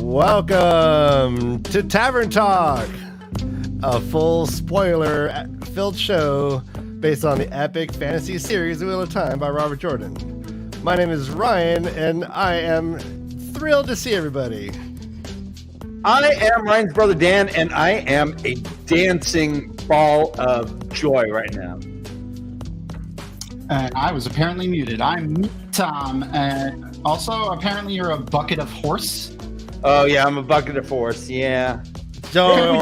Welcome to Tavern Talk, a full spoiler-filled show based on the epic fantasy series The Wheel of Time by Robert Jordan. My name is Ryan, and I am thrilled to see everybody. I am Ryan's brother Dan, and I am a dancing ball of joy right now. And I was apparently muted. I'm Tom, and also apparently you're a bucket of horse. Oh yeah, I'm a bucket of horse. Yeah. So,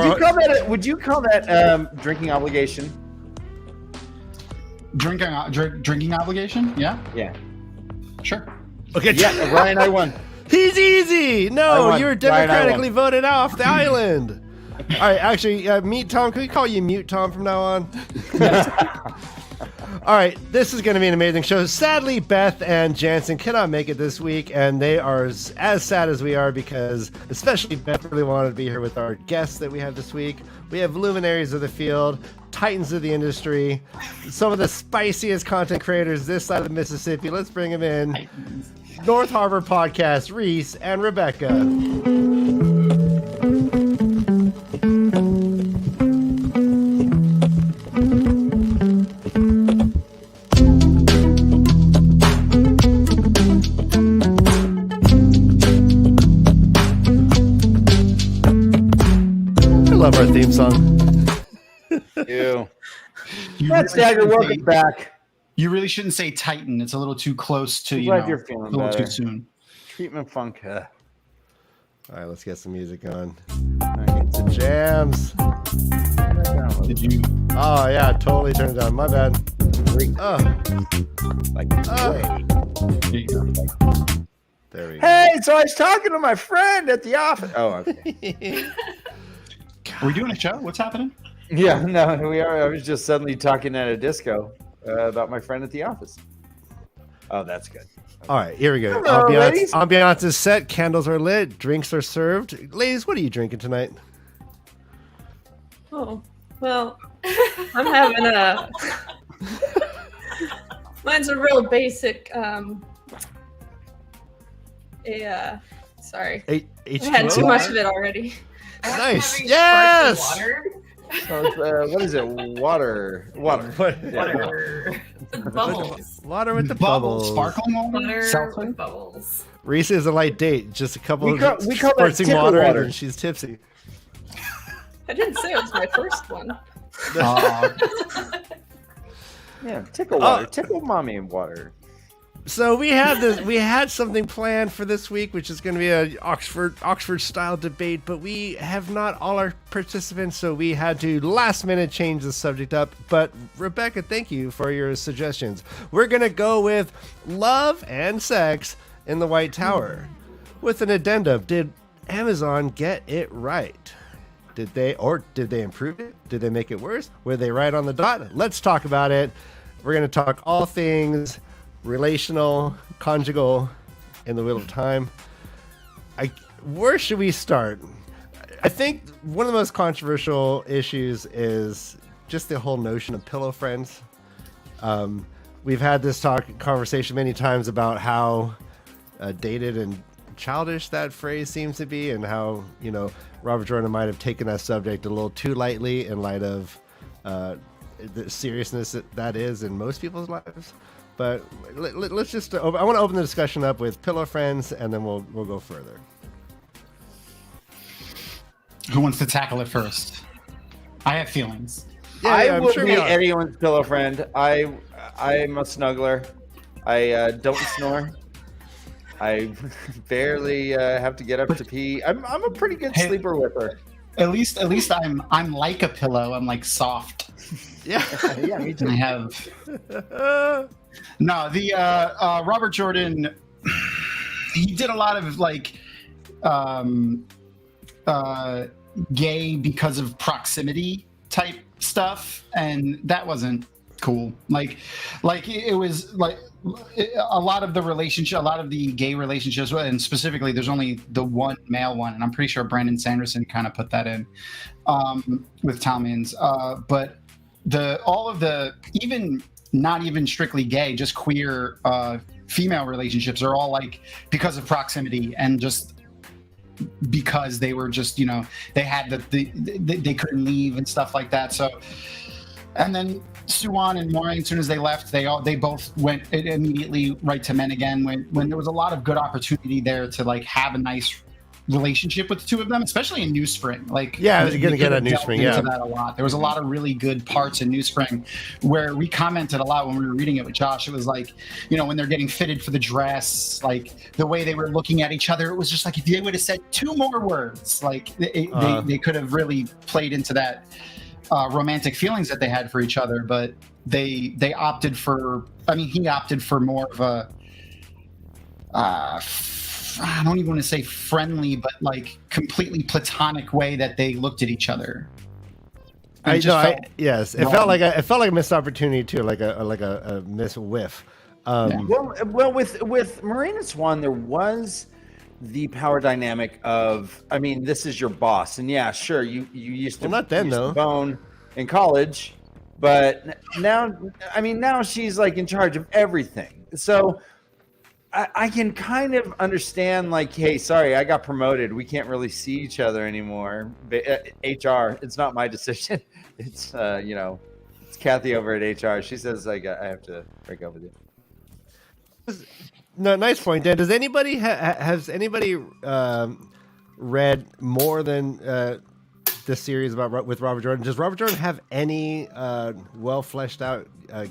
Would you call that drinking obligation? Drinking obligation? Yeah. Yeah. Sure. okay, Yeah, Ryan, I won. He's easy. No, won. you're Ryan, democratically voted off the island. All right, actually, Meet Tom. Can we call you Mute Tom from now on? All right, this is going to be an amazing show. Sadly, Beth and Jansen cannot make it this week, and they are as sad as we are because, especially Beth, really wanted to be here with our guests that we have this week. We have luminaries of the field, titans of the industry, some of the spiciest content creators this side of the Mississippi. Let's bring them in. North Harbor Podcast, Reese and Rebecca. Love our theme song. Ew. MaTsDaGgerX, welcome back. You really shouldn't say Titan. It's a little too close to, You're feeling a little better. too soon. Treatment funk. All right, let's get some music on. Get some jams. Did you? Oh yeah, totally turned it down. My bad. Oh, There you go. there we go. Hey, so I was talking to my friend at the office. Oh, okay. Are we doing a show? What's happening? Yeah, no, we are. I was just suddenly talking at a disco about my friend at the office. Oh, that's good. All right, here we go. Hello, ladies. Ambiance is set. Candles are lit. Drinks are served. Ladies, what are you drinking tonight? Oh, well, I'm having a... Mine's a real basic, sorry. I had too much of it already. Nice. Yes. So, what is it? Water. Water. Bubbles. Water with the bubbles. Sparkling water? Water Seltzer? with bubbles. Reese is a light date. Just a couple We call of that squirting tickle water, water. and she's tipsy. I didn't say it was my first one. Yeah, tickle water. Tickle mommy in water. So we had something planned for this week, which is going to be a Oxford style debate, but we have not all our participants, so we had to last minute change the subject up. But Rebecca, thank you for your suggestions. We're going to go with love and sex in the White Tower, with an addendum. Did Amazon get it right? Did they improve it? Did they make it worse? Were they right on the dot? Let's talk about it. We're going to talk all things relational, conjugal, in the Wheel of Time. Where should we start? I think one of the most controversial issues is just the whole notion of pillow friends. We've had this conversation many times about how dated and childish that phrase seems to be, and how Robert Jordan might have taken that subject a little too lightly in light of the seriousness that is in most people's lives. But let's just I want to open the discussion up with pillow friends, and then we'll go further. Who wants to tackle it first? I have feelings. I I'm will sure be we are. anyone's pillow friend. I'm a snuggler. I don't snore. I barely have to get up to pee. I'm a pretty good sleeper with her. At least I'm like a pillow. I'm like soft. Yeah, Yeah, me too. I have no. The Robert Jordan, he did a lot of gay because of proximity type stuff, and that wasn't cool. It was a lot of the gay relationships, and specifically there's only the one male one, and I'm pretty sure Brandon Sanderson kind of put that in with Talmans, but all of the even not even strictly gay, just queer female relationships are all like because of proximity and just because they were just, they had they couldn't leave and stuff like that. So, and then Suwon and Moiraine, as soon as they left, they both went immediately right to men again. When there was a lot of good opportunity there to like have a nice relationship with the two of them, especially in New Spring. Like, I was going to get a New Spring. Into that a lot. There was a lot of really good parts in New Spring where we commented a lot when we were reading it with Josh. It was like, when they're getting fitted for the dress, like the way they were looking at each other, it was just like if they would have said 2 more words, like they could have really played into that romantic feelings that they had for each other. But they opted for. I mean, he opted for more of a. I don't even want to say friendly, but like completely platonic way that they looked at each other. Yes, it felt like a missed opportunity too, like a missed whiff. Well, with Moiraine and Swan, there was the power dynamic of, I mean, this is your boss, and yeah, sure, you used to not then though bone in college, but now she's like in charge of everything, so. I can kind of understand, like, hey, sorry, I got promoted. We can't really see each other anymore. HR, it's not my decision. It's, it's Kathy over at HR. She says, I have to break up with you. No, nice point, Dan. Does anybody has anybody read more than this series with Robert Jordan? Does Robert Jordan have any well fleshed out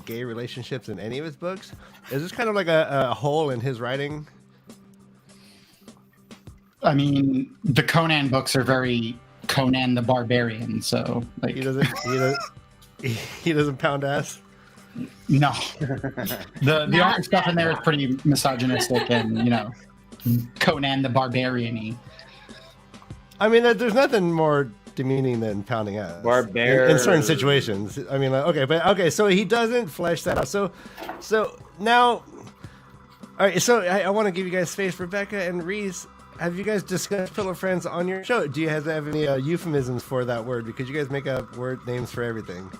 gay relationships in any of his books? Is this kind of like a hole in his writing? I mean, the Conan books are very Conan the Barbarian, so like he doesn't pound ass. No, the art stuff in there is pretty misogynistic and Conan the Barbarian-y. I mean, there's nothing more demeaning than pounding ass. Barbarian in certain situations. I mean, okay, so he doesn't flesh that out. So now, all right. So I want to give you guys space, Rebecca and Reese. Have you guys discussed pillow friends on your show? Do you have any euphemisms for that word? Because you guys make up word names for everything.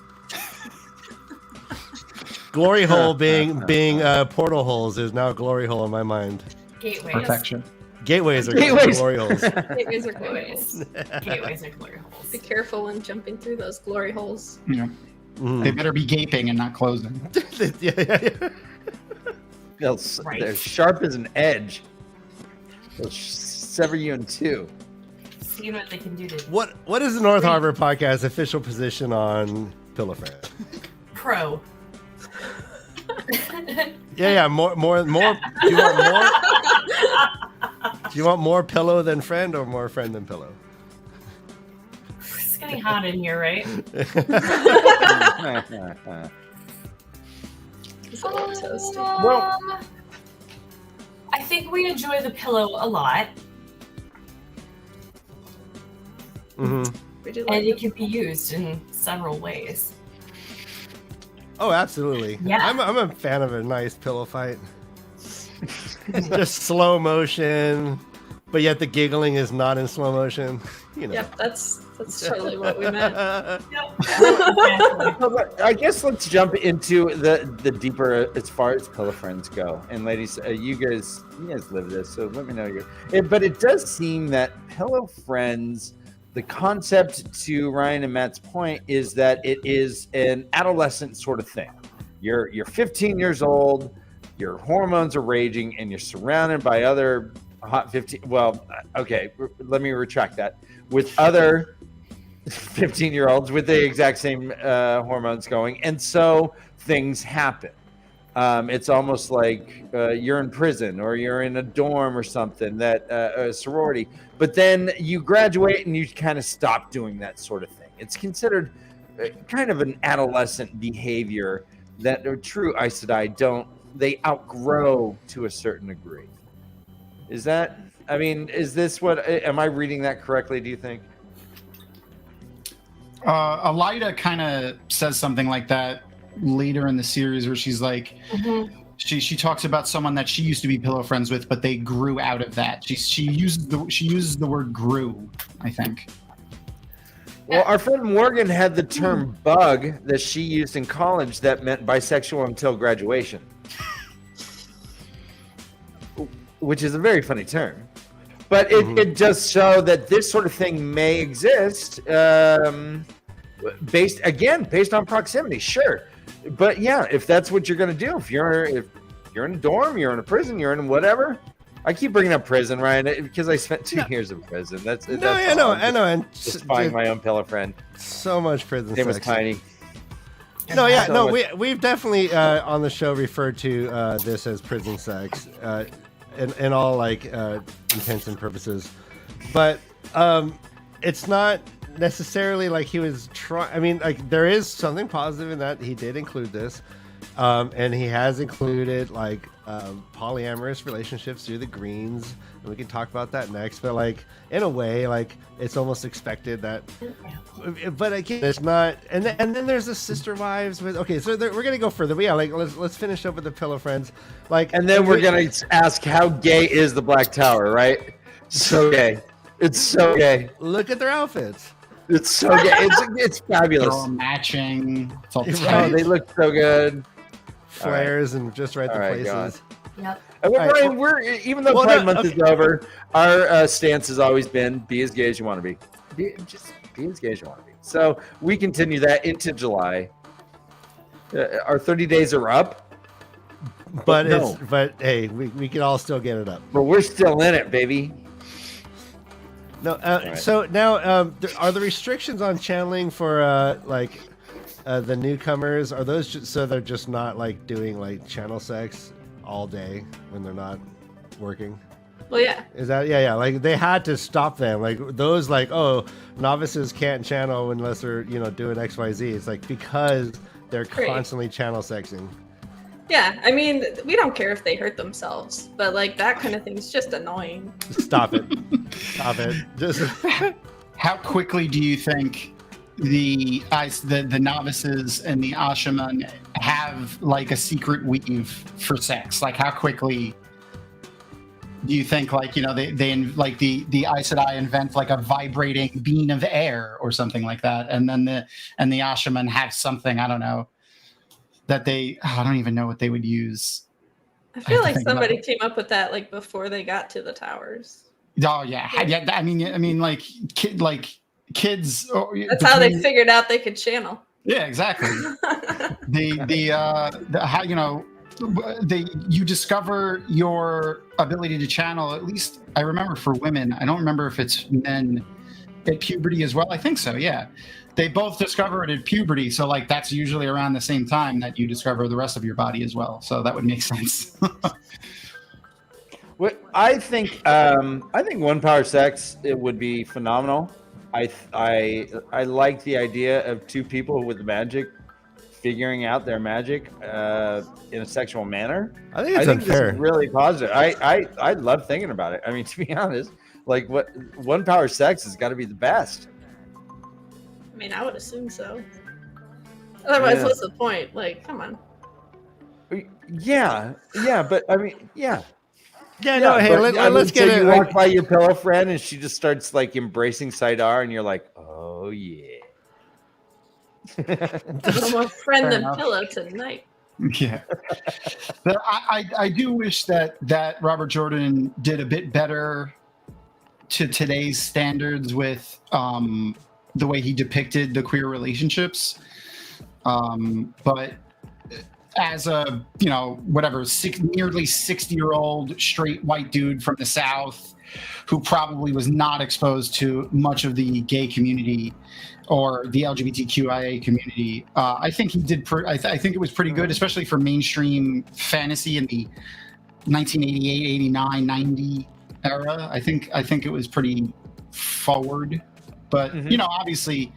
Glory hole being portal holes is now glory hole in my mind. Gateways. Protection. Gateways are glory holes. Gateways are glory holes. Gateways are glory holes. Be careful when jumping through those glory holes. Yeah. They better be gaping and not closing. Yeah. They're sharp as an edge. They'll sever you in 2. See what they can do to. What is the North Harbor Podcast official position on pillow friends? Pro. Yeah. More. Do you want more? Do you want more pillow than friend or more friend than pillow? It's getting hot in here, right? I think we enjoy the pillow a lot. Mm-hmm. And it can be used in several ways. Oh, absolutely. Yeah. I'm a fan of a nice pillow fight. Just slow motion, but yet the giggling is not in slow motion. Yep, that's totally what we meant. I guess let's jump into the deeper as far as pillow friends go. And ladies, you guys live this, so let me know but it does seem that pillow friends, the concept, to Ryan and Matt's point, is that it is an adolescent sort of thing. You're 15 years old, your hormones are raging, and you're surrounded by other hot 15. Well, okay, let me retract that. With other 15-year-olds with the exact same hormones going, and so things happen. It's almost like you're in prison or you're in a dorm or something, that a sorority. But then you graduate and you kind of stop doing that sort of thing. It's considered kind of an adolescent behavior that true Aes Sedai don't. They outgrow to a certain degree. Is this what? Am I reading that correctly? Do you think? Elida kind of says something like that later in the series, where she's like, she talks about someone that she used to be pillow friends with, but they grew out of that. She uses the word grew, I think. Well, our friend Morgan had the term bug that she used in college that meant bisexual until graduation, which is a very funny term. But it does show that this sort of thing may exist, based on proximity. Sure, but yeah, if that's what you're going to do, if you're in a dorm, you're in a prison, you're in whatever. I keep bringing up prison, Ryan, because I spent 2 years in prison. I know, and just buying my own pillow friend. So much prison His name was sex. Tiny. We've definitely on the show referred to this as prison sex, in all intents and purposes, but it's not necessarily like he was trying. I mean, like there is something positive in that he did include this, and he has included polyamorous relationships through the greens, and we can talk about that next. But in a way, it's almost expected that. But again, it's not. And then there's the sister wives with. Okay, so we're gonna go further. But yeah, let's finish up with the pillow friends. And then we're gonna ask how gay is the Black Tower, right? So gay. It's so gay. Look at their outfits. It's so gay. It's fabulous. They're all matching. It's all Oh, they look so good. Flares and just right the places. God. Yep. And we're even though Pride Month is over, our stance has always been be as gay as you want to be. Just be as gay as you want to be. So we continue that into July. Our 30 days are up. But hey, we can all still get it up. But we're still in it, baby. No, so now are the restrictions on channeling for the newcomers? Are those so they're just not doing channel sex all day when they're not working? Well, yeah. Is that yeah? They had to stop them. Those novices can't channel unless they're doing XYZ. It's because they're constantly channel sexing. Yeah, I mean, we don't care if they hurt themselves, but that kind of thing is just annoying. Stop it. Stop it. Just How quickly do you think the novices and the Ashaman have a secret weave for sex? How quickly do you think they the Aes Sedai invent a vibrating beam of air or something like that, and then the Ashaman have something, I don't know, that I don't even know what they would use. I feel like somebody came up with that before they got to the towers. Oh yeah. I mean kids. That's how they figured out they could channel. Yeah, exactly. You discover your ability to channel. At least I remember for women. I don't remember if it's men at puberty as well. I think so. Yeah. They both discover it at puberty, so that's usually around the same time that you discover the rest of your body as well. So that would make sense. Well, I think one power sex it would be phenomenal. I like the idea of two people with magic figuring out their magic in a sexual manner. I think it's unfair. This is really positive. I love thinking about it. I mean, to be honest, what one power sex has got to be the best. I mean, I would assume so. Otherwise, what's the point? Come on. Yeah, but I mean, yeah. Yeah, no, hey, let's get it. You walk by your pillow friend and she just starts embracing Sidar, and you're like, oh yeah. I'm more friend than pillow tonight. Yeah. But I do wish that Robert Jordan did a bit better to today's standards with the way he depicted the queer relationships. But as a, nearly 60-year-old straight white dude from the South who probably was not exposed to much of the gay community or the LGBTQIA community, I think he did. I think it was pretty good, especially for mainstream fantasy in the 1988, 89, 90 era. I think it was pretty forward. But obviously,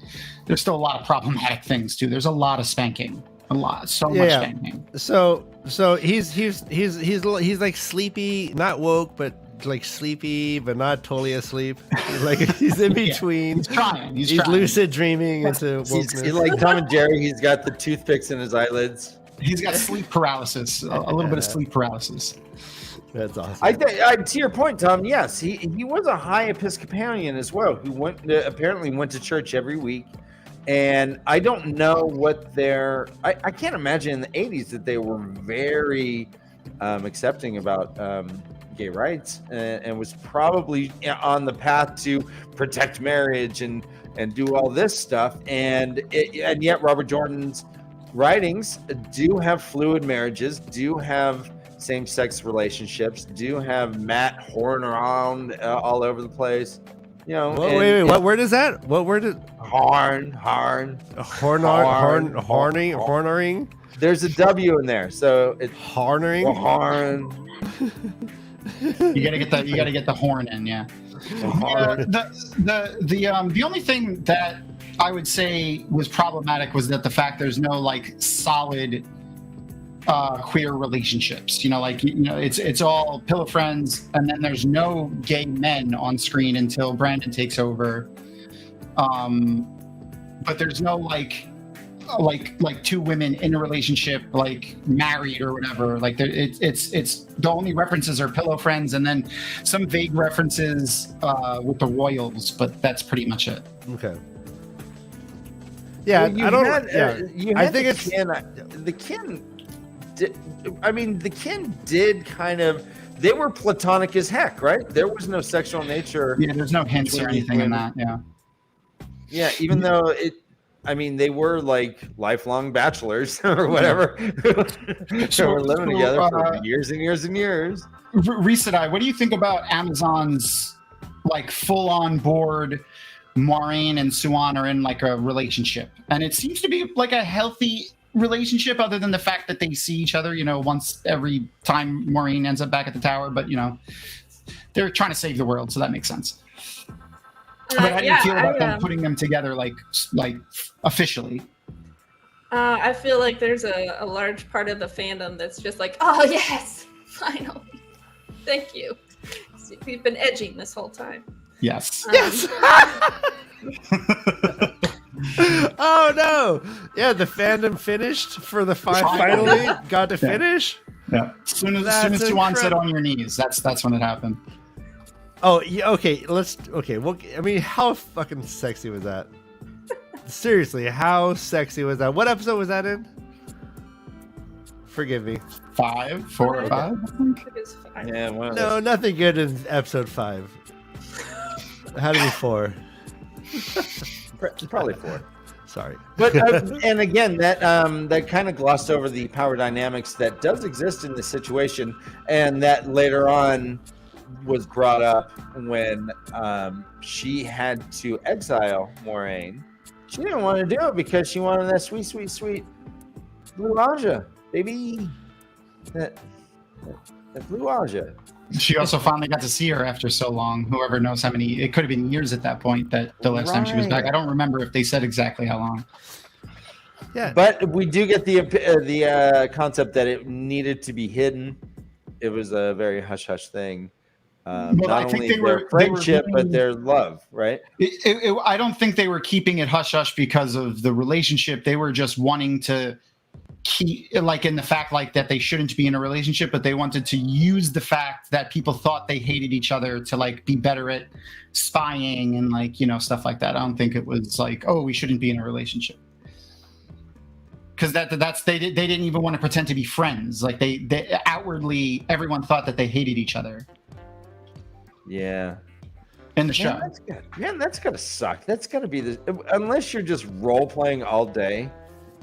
there's still a lot of problematic things too. There's a lot of spanking, much spanking. So he's sleepy, not woke, but sleepy, but not totally asleep. He's in between. He's trying. He's lucid dreaming into wokeness. He's like Tom and Jerry. He's got the toothpicks in his eyelids. He's got sleep paralysis, a little bit of sleep paralysis. That's awesome. To your point, Tom. Yes, he was a high Episcopalian as well, who apparently went to church every week. And I don't know what I can't imagine in the 80s that they were very accepting about gay rights and was probably on the path to protect marriage and do all this stuff. And yet Robert Jordan's writings do have fluid marriages, do have same-sex relationships, do have Matt horn around all over the place. You know, wait, what word is that? What word is horning? There's a W in there, so it's horning. Horn. You gotta get the horn in, yeah. The only thing that I would say was problematic was that the fact there's no like solid queer relationships. It's all pillow friends, and then there's no gay men on screen until Brandon takes over. But there's no like two women in a relationship, like married or whatever. Like it's the only references are pillow friends, and then some vague references with the Royals, but that's pretty much it. Okay. Yeah, well, I don't. I think it's the Kin. The Kin did kind of. They were platonic as heck, right? There was no sexual nature. Yeah, there's no hints or anything in that. Yeah. Yeah, even though they were like lifelong bachelors or whatever. So we're living together for years and years and years. Reset, what do you think about Amazon's like full on board? Maureen and Suan are in like a relationship, and it seems to be like a healthy relationship, other than the fact that they see each other, once every time Maureen ends up back at the tower. But they're trying to save the world, so that makes sense. But how do you feel about them putting them together, like officially? I feel like there's a large part of the fandom that's just like, oh yes, finally, thank you. We've been edging this whole time. Yes. Yes. Oh no! Yeah, the fandom finished for the finally got to finish. Yeah. As soon as Suan said on your knees, that's when it happened. Oh, yeah, okay. Well, how fucking sexy was that? Seriously, how sexy was that? What episode was that in? Forgive me. 4 or 5. I think it is 5. Yeah. No, nothing good in episode 5. Had to be 4. Probably 4. Sorry. But and again, that kind of glossed over the power dynamics that does exist in this situation, and that later on was brought up when she had to exile Moraine. She didn't want to do it because she wanted that sweet, sweet, sweet Blue Aja, baby. That Blue Aja. She also finally got to see her after so long. Whoever knows how many, it could have been years at that point, that the last time she was back. I don't remember if they said exactly how long. Yeah, but we do get the concept that it needed to be hidden. It was a very hush hush thing. Not only their friendship, but their love, right? I don't think they were keeping it hush hush because of the relationship. They were just wanting to keep, like, in the fact like that they shouldn't be in a relationship, but they wanted to use the fact that people thought they hated each other to like be better at spying and like stuff like that. I don't think it was like, oh, we shouldn't be in a relationship, because they didn't even want to pretend to be friends. Like they outwardly, everyone thought that they hated each other. Yeah. In the show. That's gotta suck. That's gotta be unless you're just role playing all day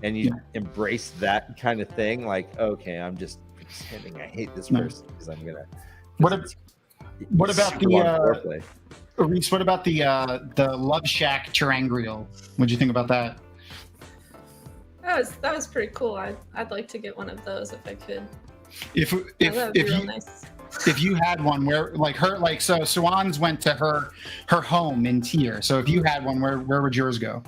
and you embrace that kind of thing. Like, okay, I'm just pretending I hate this person because I'm gonna. What about the Reese? What about the Love Shack Terangriel? What'd you think about that? That was pretty cool. I'd like to get one of those if I could. If you nice. If you had one where so Suan's went to her home in Tyr. So if you had one, where would yours go?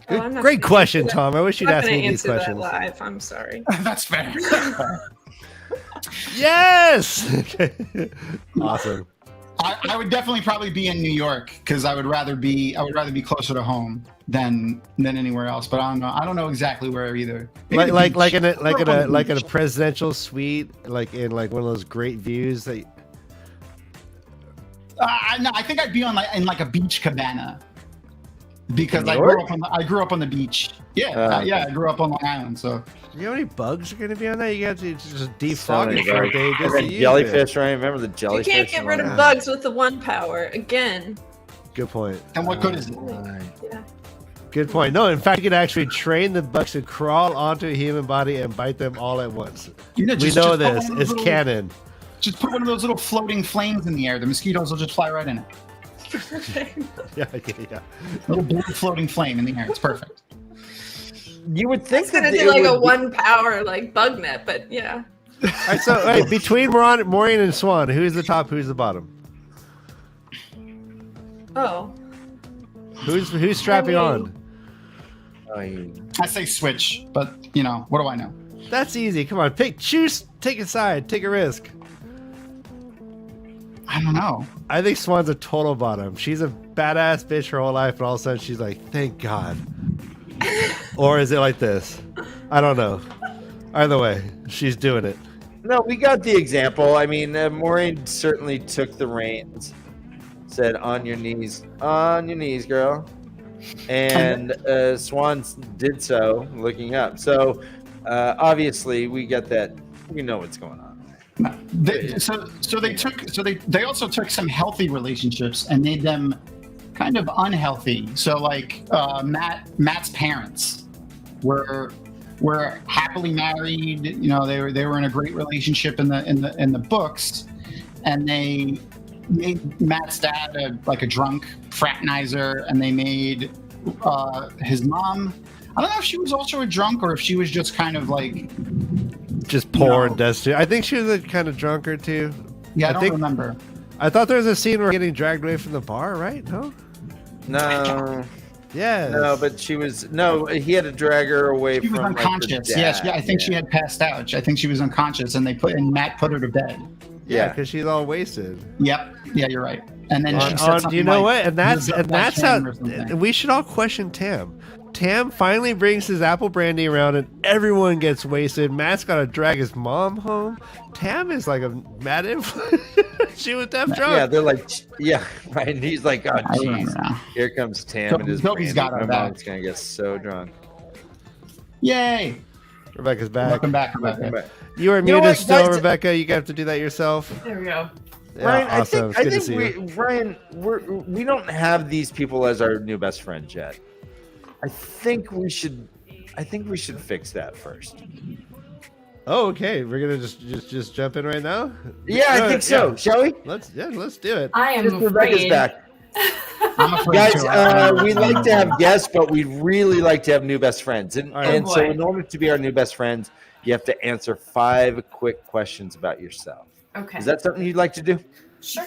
Great question, Tom. I wish you'd ask me these questions. That live. I'm sorry. That's fair. Yes. Okay. Awesome. I would definitely probably be in New York because I would rather be closer to home than anywhere else. But I don't know exactly where either. Like in a presidential suite, like in like one of those great views that. No, I think I'd be in like a beach cabana. because In I New grew York? up on the, I grew up on the beach. Yeah, I grew up on Long Island, so You know how many bugs are going to be on that? You got to just So defog many it for a bugs. day And just then to use jellyfish, right? Remember the You jellyfish? can't get rid and all of that? bugs with the 1 power again. it. Good point. then what good is it? Right. Yeah. Good point. No, in fact, you can actually train the bugs to crawl onto a human body and bite them all at once. You know, We know just put this. one of those It's little- canon. Just put one of those little floating flames in the air. The mosquitoes will just fly right in it. Yeah. Little blue floating flame in the air. It's perfect. You would think It's gonna that do like it a would be- 1 power like bug net, but yeah. All right, so between Maureen and Swan, who's the top? Who's the bottom? Oh. Who's strapping I mean- on? Oh, you- I say switch, but you know, what do I know? That's easy. Come on, choose. Take a side. Take a risk. I don't know. I think Swan's a total bottom. She's a badass bitch her whole life, and all of a sudden she's like, "Thank God." Or is it like this? I don't know. Either way, she's doing it. No, we got the example. I mean, Maureen certainly took the reins, said, on your knees, girl. And Swan did so, looking up. So, obviously, we got that. We know what's going on. They also took some healthy relationships and made them kind of unhealthy. So like Matt's parents were happily married. You know, they were in a great relationship in the books, and they made Matt's dad a drunk fraternizer, and they made his mom. I don't know if she was also a drunk or if she was just kind of like Just poor No. and destitute. I think she was a kind of drunkard too. I don't think- remember. I thought there was a scene where getting dragged away from the bar, right? No. No, Yeah. no, but she was no. He had to drag her away She was from unconscious. Like, the I think she dad. had passed out. I think she was unconscious, and Matt put her to bed. Yeah, because she's all wasted. Yep. Yeah, you're right. And then she said something you know like, what? And that's "You're how Shane," or something. we should all question Tam. Tam finally brings his apple brandy around, and everyone gets wasted. Matt's got to drag his mom home. Tam is like a mad influence. She was deaf drunk. Yeah, they're like, yeah, right. And he's like, oh, I remember jeez, now. here comes Tam and his Dovie's brandy. got our My back. mom's gonna get so drunk. Yay! Rebecca's back. Welcome back, Rebecca. Come back. You are You know muted what, still, guys? Rebecca. You have to do that yourself. There we go. Yeah, Ryan, awesome. It's I good to think see you. Ryan, we don't have these people as our new best friends yet. I think we should fix that first. Oh, okay. We're gonna just jump in right now. Yeah, I think so. Yeah. Shall we? Let's do it. I am Just Rebecca's afraid. back. I'm afraid Guys, to. we like to have guests, but we really like to have new best friends. And, All right. and so boy. in order to be our new best friends, you have to answer 5 quick questions about yourself. Okay. Is that something you'd like to do? sure?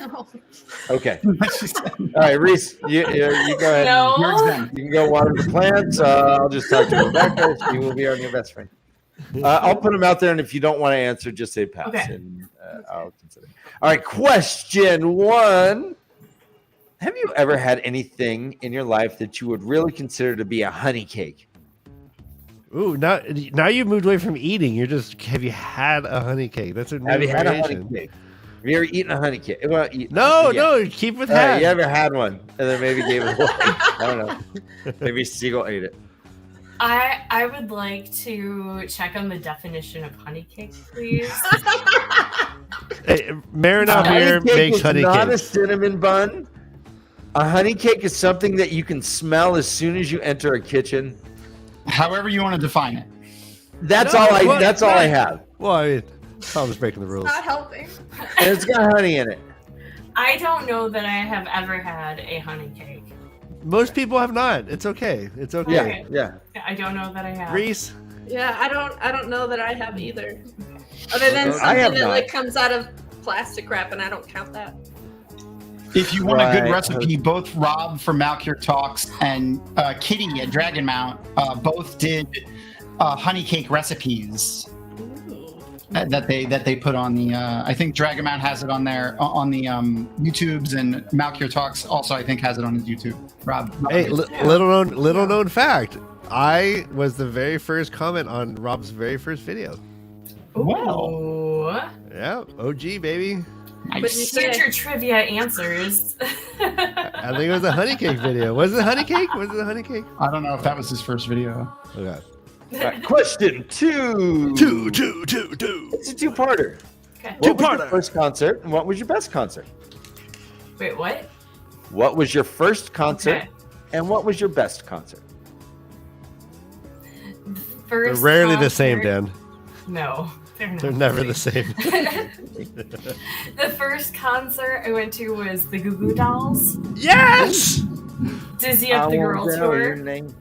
Okay. She said, All right, Reese, you go ahead. No. "You're exempt." You can go water the plants. I'll just talk to Rebecca. She will be our new best friend. I'll put them out there, and if you don't want to answer, just say pass, Okay. and I'll consider. All right, question 1. Have you ever had anything in your life that you would really consider to be a honey cake? Ooh, now you've moved away from eating. You're just have you had a honey cake? That's a new Have you had a honey variation. cake? Have you ever eaten a honey cake? Well, No, yeah. no, keep with All right, that. you ever had one and then maybe gave it away? I don't know. Maybe Siegel ate it. I would like to check on the definition of honey cake, please. Hey, Marin out Honey here cake makes is honey not cakes. a cinnamon bun. A honey cake is something that you can smell as soon as you enter a kitchen. However you want to define it. That's No, all I. what? That's all I have, Well, I mean, Tom's breaking the rules. Not helping. and it's got honey in it. I don't know that I have ever had a honey cake. Most people have not. It's okay. It's okay. Yeah, Okay. yeah. I don't know that I have. Reese, Yeah, I don't know that I have either. Other than I have something that not. like comes out of plastic wrap, and I don't count that. If you want a good Right. recipe, both Rob from Malcure Talks and Kitty at Dragon Mount both did honey cake recipes that they put on the. I think Dragon Mount has it on there on the YouTubes, and Malcure Talks also I think has it on his YouTube. Rob. hey, little known fact. I was the very first comment on Rob's very first video. Ooh. Yeah, OG baby. Nice. Here's your trivia answers. I think it was a honey cake video. Was it honey cake? Was it a honey cake? I don't know if that was his first video. Okay. All right, question 2. Two. It's a two-parter. Okay. What was your first concert and what was your best concert? Wait, what? What was your first concert Okay. and what was your best concert? They're First rarely the same, concert- Dan. No, they're not. They're never the same. The first concert I went to was the Goo Goo Dolls. Yes! Dizzy Up the Girl know your Tour. name.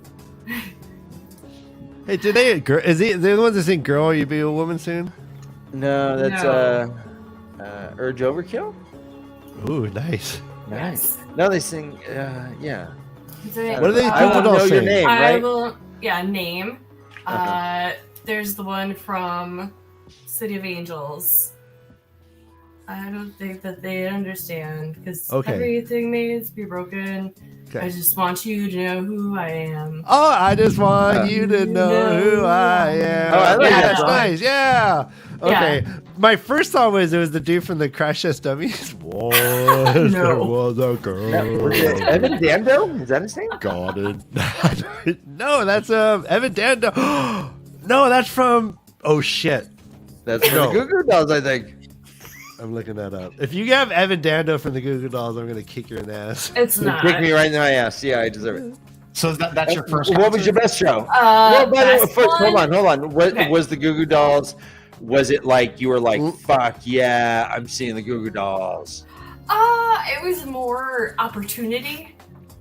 Hey, did they? Is he? They're the ones that sing "Girl, You Be a Woman Soon"? No, that's No. Urge Overkill. Ooh, nice. Nice. No, they sing. Yeah. What What are they? I Goo Goo will Dolls know your sing? name, I right? will. Yeah, name. Okay. There's the one from City of Angels. I don't think that they understand because Okay. everything needs to be broken. Okay. I just want you to know who I am. Oh, I just want you to know who I am. Oh, I like yeah, that that's song. nice. Yeah. Okay. Yeah. My first song was the dude from the Crash Test Dummies. Once there was a girl. Was it Evan Dando? Is that his name? Got it. No, that's Evan Dando. No, that's from. Oh shit. That's from No. the Goo Goo Dolls, I think. I'm looking that up. If you have Evan Dando from the Goo Goo Dolls, I'm gonna kick your ass. It's not. Kick me right in my ass. Yeah, I deserve it. So that's your first. What was concert? your best show? Well, by the way, best first, one? hold on. What Okay. was the Goo Goo Dolls? Was it like you were like, fuck yeah, I'm seeing the Goo Goo Dolls? It was more opportunity.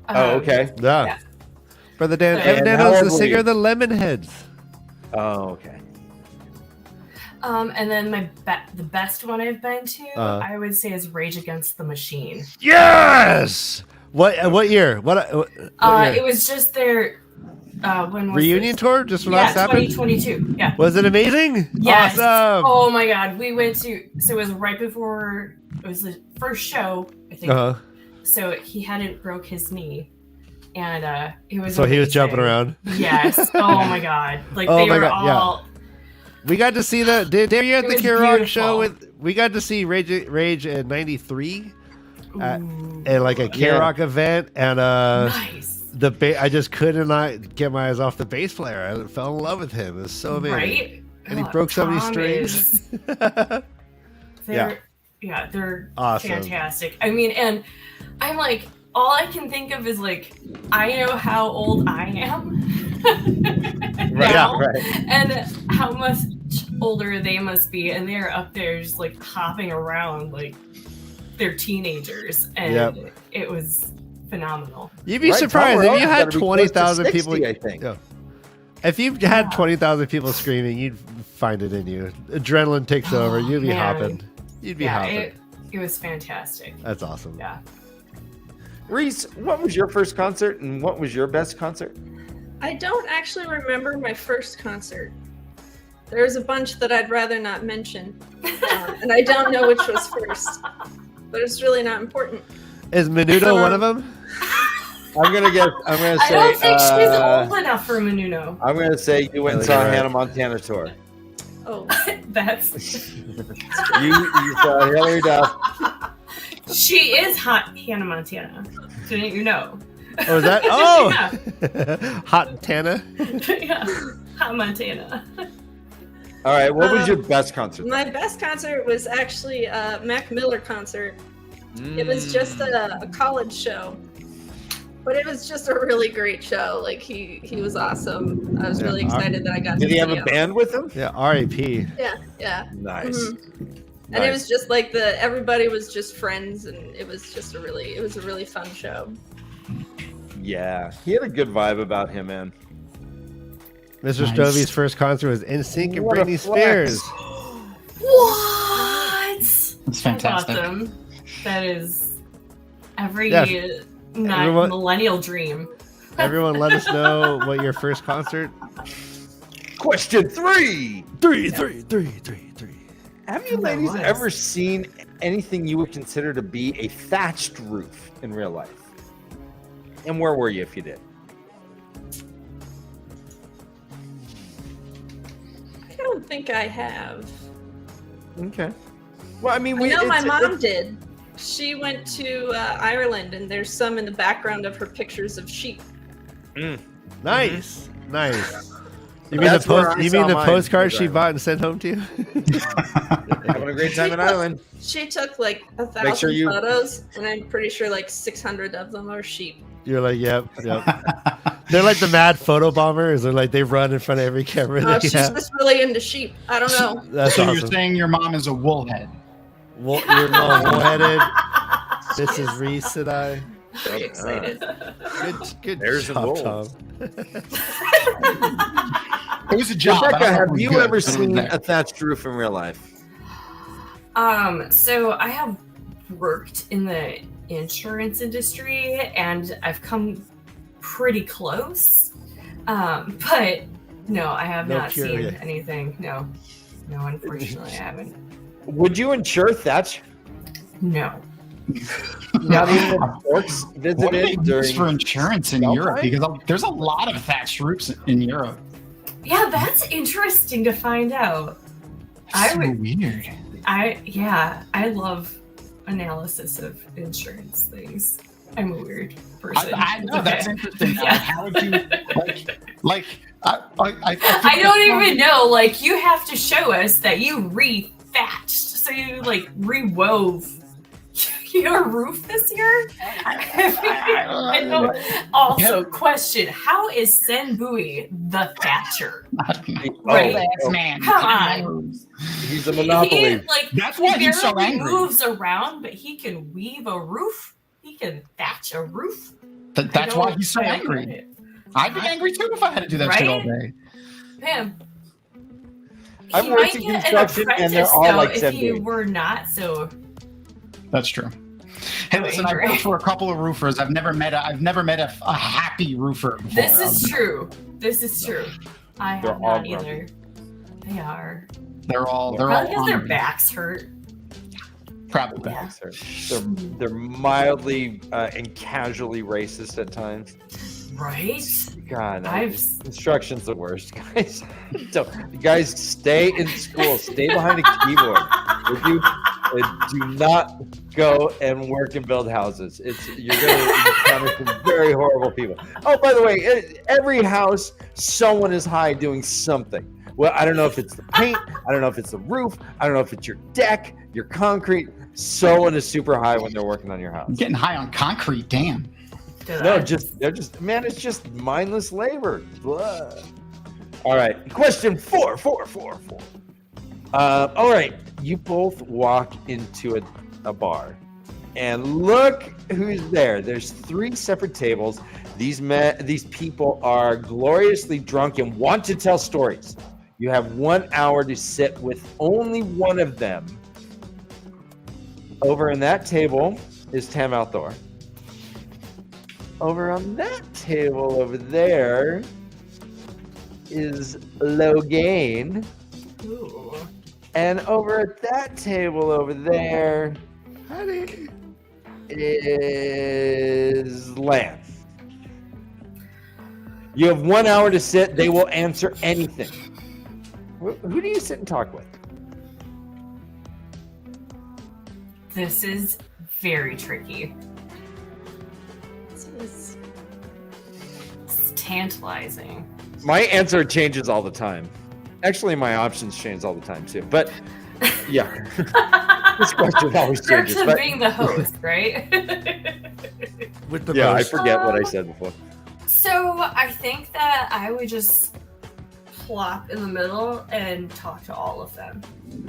Oh, okay. Yeah. Yeah. Brother Dan, And Evan how Dando's old the were singer you? of the Lemonheads. Oh, okay. And then the best one I've been to, I would say, is Rage Against the Machine. Yes. What year? What year? It was just their when was Reunion this? tour? Just when Yeah, last happened? 2022. Yeah. Was it amazing? Yes. Awesome. Oh my God, we went to. So it was right before. It was the first show, I think. Uh-huh. So he hadn't broke his knee, and it was. So he was amazing. jumping around. Yes. Oh my God. Like Oh they my were God, yeah. all. We got to see the. Did you at It the was Kid Rock beautiful. show with? We got to see Rage in '93 at Ooh, like a Kid Rock event, and nice. I just could not get my eyes off the bass player. I fell in love with him. It was so amazing. Right. And he Oh, broke so many Tom strings. is- Yeah. They're Awesome. fantastic. I mean, and I'm like, all I can think of is like, I know how old I am now, Right. and how much older they must be, and they're up there just like hopping around like they're teenagers, and Yep. it was phenomenal. You'd be Right, surprised Tom if you Morello's had gotta be close to 20,000 people. 60, I think. Yeah. If you had 20,000 people screaming, you'd find it in you. Adrenaline takes over. You'd be man. hopping. You'd be hopping. It was fantastic. That's awesome. Yeah. Reese, what was your first concert and what was your best concert? I don't actually remember my first concert. There's a bunch that I'd rather not mention, and I don't know which was first. But it's really not important. Is Menudo one of them? I'm gonna say. I don't think she's old enough for Menudo. I'm gonna say you went and saw Hannah Montana tour. Oh, That's You saw Hillary Duff. she is hot Hannah Montana. Didn't you know? Or is that? Oh! Hot Tana? Yeah, hot Montana. All right, what was your best concert? my best concert was actually a Mac Miller concert. It was just a college show, but it was just a really great show. Like he was awesome. I was really excited that I got. Did to he have see a him. band with him? Yeah, R.A.P. Yeah. Nice. Mhm. And it was just like everybody was just friends, and it was just a really fun show. Yeah, he had a good vibe about him, man. Mr. Nice. Dovie's first concert was NSYNC and What a Britney flex. Spears. What? It's fantastic. That's awesome. That is every Yeah. Everyone- millennial dream. Everyone let us know what your first concert. Question 3. Three. Have you That ladies was. ever seen anything you would consider to be a thatched roof in real life? And where were you if you did? I don't think I have. Okay. Well, I mean, I know my it's- mom did. She went to Ireland, and there's some in the background of her pictures of sheep. Nice. You mean That's the where I You saw mean the mine. postcard she bought and sent home to you? Having a great time in Ireland. She took like 1,000 Make sure you- photos, and I'm pretty sure like 600 of them are sheep. You're like, yep. They're like the mad photo bombers. They're like, they run in front of every camera. She's just really into sheep. I don't know. That's So awesome. you're saying your mom is a woolhead? Your mom bullheaded. This is Reese and I. Very excited. Good There's the job, wolves. Tom. It was a job. I Rebecca, don't know if it have was you good, ever but it was seen there. a thatched roof in real life? So I have worked in the insurance industry, and I've come pretty close. But no, I have No not cure seen yet. anything. No, unfortunately, I haven't. Would you insure thatch? No. Not even if orcs What do they visited use during for insurance in Spell Europe? Fight? Because there's a lot of thatched roofs in Europe. Yeah, that's interesting to find out. I So would- weird. I love analysis of insurance things. I'm a weird person. I know that's interesting. Yeah. Like, how would you I I don't even know. Like, you have to show us that you re-thatched, so you like re-wove your roof this year. I know. Also, question: how is Senbui the thatcher? Right. That's man. Come on. He's a monopoly. That's why he's so barely angry. moves around, but he can weave a roof. He can thatch a roof. That's why he's so I don't angry. get it. I'd be angry too if I had to do that shit all day. Man. I've He worked might in get an construction, and they're apprentice, all though, like if he Senbui. were not so. That's true. Hey, listen, I've angry. worked for a couple of roofers. I've never met a happy roofer before. This is true. This is true. I They're have all not either. They are. They're all Probably because their hungry. backs hurt. Probably. Yeah. They're mildly and casually racist at times. Right? God, no, I've construction's the worst, guys. So, you guys, stay in school. Stay behind a keyboard. Do not go and work and build houses. You're going to encounter some very horrible people. Oh, by the way, every house, someone is high doing something. Well, I don't know if it's the paint. I don't know if it's the roof. I don't know if it's your deck, your concrete. Someone is super high when they're working on your house. I'm getting high on concrete. Damn. No, they're just man, it's just mindless labor. Blah. All right, question 4. All right, you both walk into a bar, and look who's there. There's 3 separate tables. These people are gloriously drunk and want to tell stories. You have 1 hour to sit with only one of them. Over in that table is Tam Althor. Over on that table over there is Logain. Ooh. And over at that table over there is Lan. You have 1 hour to sit. They will answer anything. Who do you sit and talk with? This is very tricky. It's tantalizing. My answer changes all the time. Actually, my options change all the time too. But yeah, this question always Perks changes. of But, being the host, right? With the yeah, I most. forget what I said before. So I think that I would just plop in the middle and talk to all of them.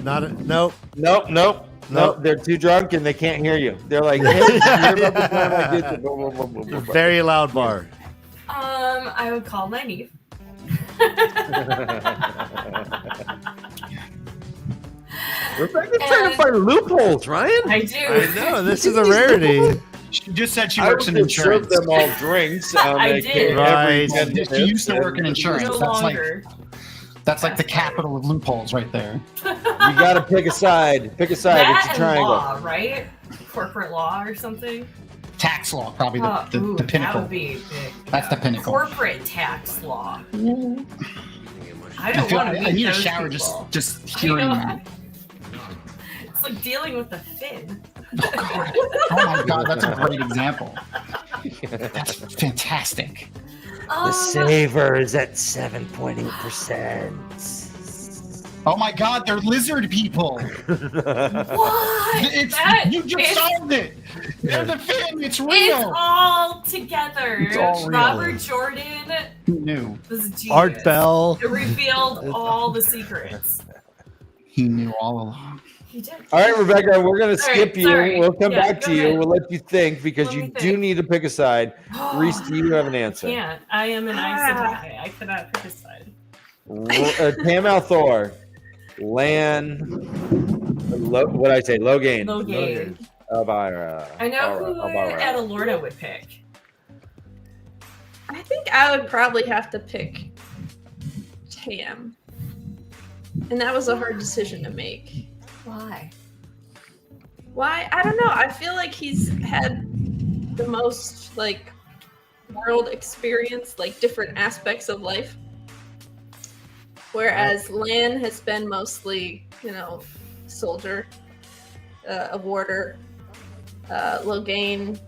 Nope. Nope. They're too drunk and they can't hear you. They're like, hey, you hear about the time I did the blah, blah, blah, blah, blah, blah. Very loud bar. I would call my niece. Rebecca's trying to find loopholes, Ryan. I do. I know, this is a rarity. She just said she I works in would serve insurance. them all drinks. I did. Right. She used to work in insurance. No That's longer. like the capital of loopholes right there. You got to pick a side. Pick a side. That It's a and triangle. law, right? Corporate law or something. Tax law, probably the Ooh, pinnacle. that would be big. That's the pinnacle. Corporate tax law. I I don't feel want to I meet need a those shower people. just I hearing know. that. It's like dealing with the fin. Oh, God. Oh my God, that's a great example. That's fantastic. The savor is at 7.8%. Oh my God, they're lizard people. What? You just solved it. They're the family. It's real. It's all together. It's all real. Robert Jordan Knew. was a genius. Art Bell. It revealed all the secrets. He knew all along. He did. All right, Rebecca, we're going to skip you. sorry. We'll come Yeah, back go to you. ahead. We'll let you think because Let you me do think. need to pick a side. Reese, do you have an answer? Can't. I am an Aes Sedai. I cannot pick a side. Tam Althor, Lan, what I say? Logain. Logain. Elvira. I know who Elvira. Adalorna would pick. I think I would probably have to pick Tam. And that was a hard decision to make. Why? Why? I don't know. I feel like he's had the most like world experience, like different aspects of life. Whereas Lan has been mostly, soldier, a warder. Logain.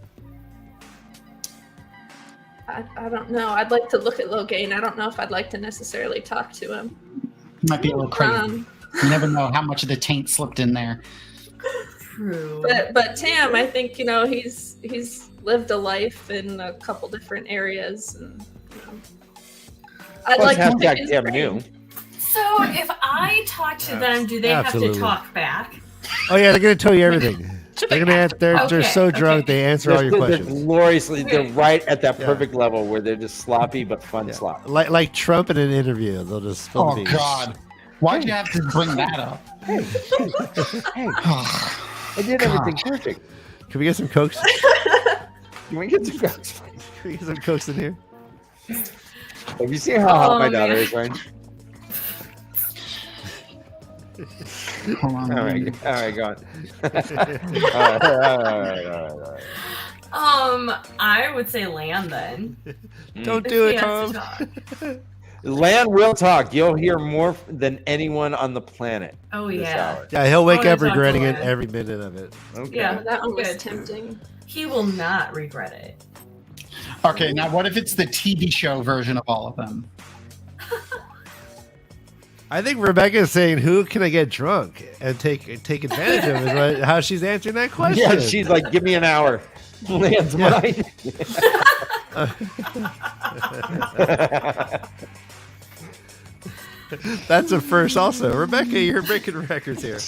I don't know. I'd like to look at Logain. I don't know if I'd like to necessarily talk to him. Might be a little crazy. You never know how much of the taint slipped in there. True. But Tam, I think he's lived a life in a couple different areas, and I'd Plus like to pick hashtag his Tam brain. new. So if I talk to them, do they Absolutely. have to talk back? Oh yeah, they're gonna tell you everything. They're Okay, so drunk okay. they answer all your They're questions. gloriously, they're Okay. right at that Yeah. perfect level where they're just sloppy but fun slop. Like Trump in an interview, they'll just spill the Oh beans. God, why'd you have to bring that up? Hey, I did everything perfect. Can we get some cokes? Can we get some cooks? Can we get some cokes in here? Have you seen how hot Oh, my daughter man. is, right? Hold on. All right, go on. all right. I would say Lan then. Don't If do he it, has to Tom. talk. Lan will talk. You'll hear more than anyone on the planet. Oh this yeah. hour. Yeah, he'll wake Oh, up it's regretting it Aquila. every minute of it. Okay. Yeah. That one was Good. tempting. He will not regret it. Okay, now what if it's the TV show version of all of them? I think Rebecca is saying, "Who can I get drunk and take advantage of?" Is what, how she's answering that question. Yeah, she's like, give me an hour. Lan's mine. That's a first, also. Rebecca, you're breaking records here.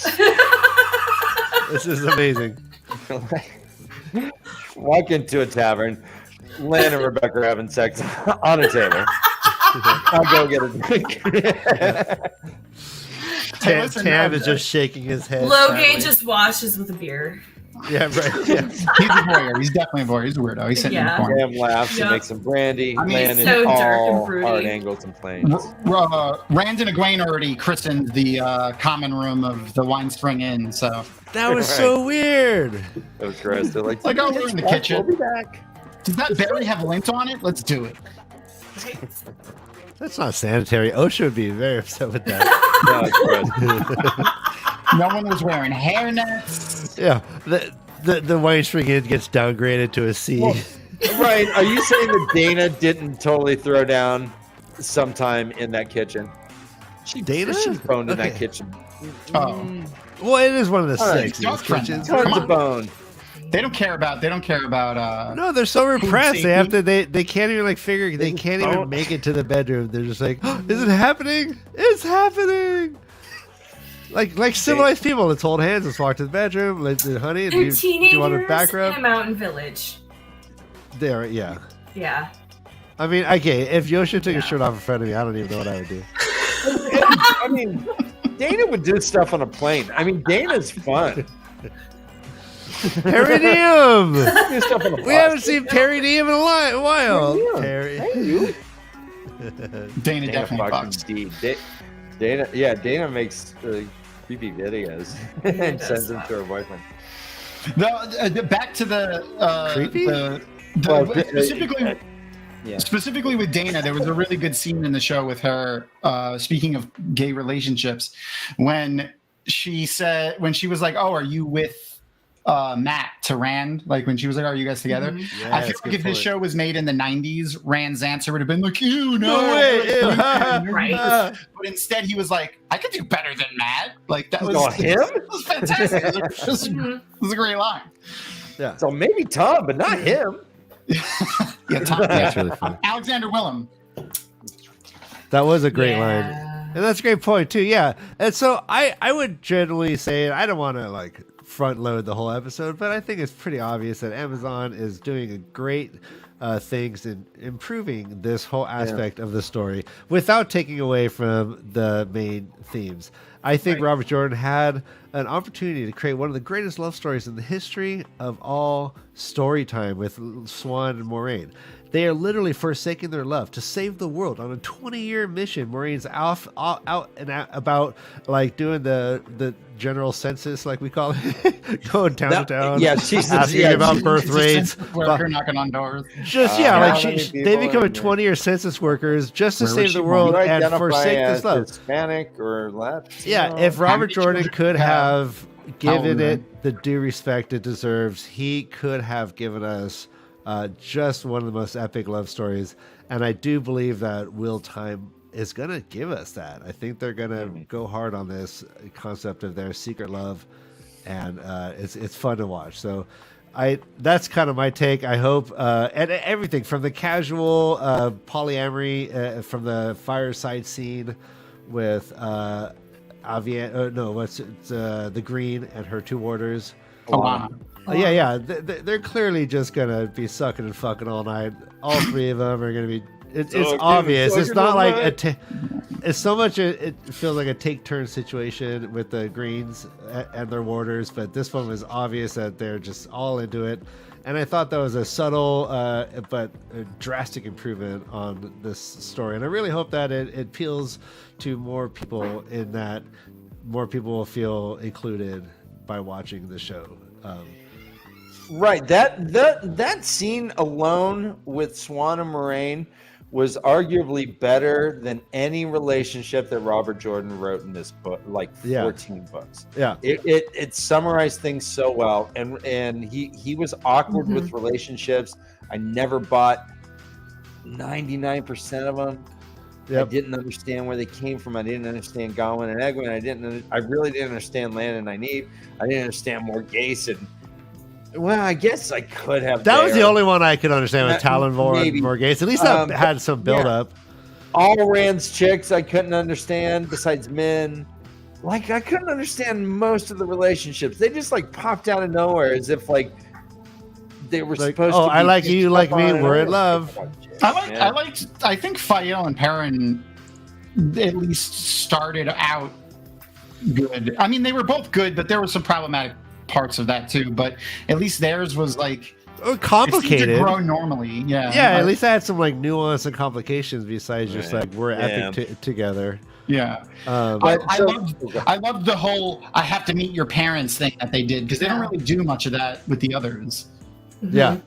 This is amazing. Walk into a tavern. Lan and Rebecca are having sex on a table. I'll go get a drink. listen, Tam no, is just shaking his head. Logan sadly. just washes with a beer. Yeah, right. Yeah. He's a voyeur. He's definitely a voyeur. He's a weirdo. He's sitting in the Yeah. corner. Sam laughs and Yep. makes some brandy. I mean, Lan in so dark and all broody. hard angles and planes. Rand and Egwene already christened the common room of the Wine Spring Inn, so That was so weird. That was gross. They're like, like, oh, we're in the kitchen. We'll be back. Does that berry have lint on it? Let's do it. That's not sanitary. OSHA would be very upset with that. No, it's gross. No one was wearing hairnets. Yeah. The wine string gets downgraded to a C. Well, right. Are you saying that Dana didn't totally throw down sometime in that kitchen? Dana? She's boned in that Okay. kitchen. Oh, Well, it is one of the All right, sexiest dog friendly. kitchens. Come Tons on. of bone. they don't care about. No, they're so repressed. They have safety. to. They can't even like figure. They can't even don't. make it to the bedroom. They're just like, oh, is it happening? It's happening. Like civilized people, let's hold hands. Let's walk to the bedroom. Let's honey. Do They're you teenagers want a back in a rub? mountain village. There, yeah. Yeah. I mean, okay. If Yosha took his shirt off in front of me, I don't even know what I would do. I mean, Dana would do stuff on a plane. I mean, Dana's fun. Perry Diem. Do stuff on a We haven't seen Perry Diem in a while. Diem. Perry. Hey, you. Dana definitely fucking fucks. Steve. Dana makes creepy videos and sends them to her boyfriend. Back to the Creepy? specifically. Yeah. Specifically with Dana, there was a really good scene in the show with her. Speaking of gay relationships, when she was like, "Oh, are you with Matt to Rand, like when she was like, "Are you guys together?" Mhm. I feel like if this show was made in the '90s, Rand's answer would have been like, "Ew, no, No way, ew." Right. But instead, he was like, "I could do better than Matt." Like that was Oh, him? It was fantastic. It was a great line. Yeah. So maybe Tom, but not him. Yeah, Tom, That's really funny. Alexander Willem. That was a great line. Yeah. And that's a great point too. Yeah. And so I would generally say, I don't want to like front load the whole episode, but I think it's pretty obvious that Amazon is doing a great things in improving this whole aspect of the story without taking away from the main themes. I think Robert Jordan had an opportunity to create one of the greatest love stories in the history of all story time with Swan and Moraine. They are literally forsaking their love to save the world on a 20-year mission. Maureen's out and about, like doing the general census, like we call it, going town to town. Yeah, she's asking about birth rates. Worker knocking on doors. Just they become 20-year census workers just to Where save was the she world You and identify forsake as this love. Hispanic or Latino? Yeah, if Robert many Jordan children could have given Howler? it the due respect it deserves, he could have given us just one of the most epic love stories. And I do believe that Will Time is going to give us that. I think they're going to go hard on this concept of their secret love, and it's fun to watch. So that's kind of my take. I hope and everything from the casual polyamory from the fireside scene with the Green and her two warders. Alana. Yeah. They're clearly just gonna be sucking and fucking all night. All three of them are gonna be. It's obvious. It's not like it's so much. It feels like a take turn situation with the Greens and their warders, but this one was obvious that they're just all into it. And I thought that was a subtle but a drastic improvement on this story. And I really hope that it appeals to more people, in that more people will feel included by watching the show. Right. That scene alone with Swan and Moraine was arguably better than any relationship that Robert Jordan wrote in this book, like 14 books. Yeah. It summarized things so well, and he was awkward with relationships. I never bought 99% of them. Yep. I didn't understand where they came from. I didn't understand Gawain and Egwene. I really didn't understand Lan and Nynaeve. I didn't understand Morghese. And well, I guess I could have. That was the only one I could understand with Talonvor and maybe. Morghese. At least that had some build up. All Rand's chicks I couldn't understand, besides Min. Like, I couldn't understand most of the relationships. They just like popped out of nowhere, as if like they were Like, supposed to. I like you, you like me, on we're and in love. I think Fael and Perrin at least started out good. I mean, they were both good, but there were some problematic parts of that too. But at least theirs was like complicated. It seemed to grow normally. Yeah. At least I had some like nuance and complications besides just like we're epic together. Yeah. I loved the whole I have to meet your parents thing that they did, because they don't really do much of that with the others. Yeah.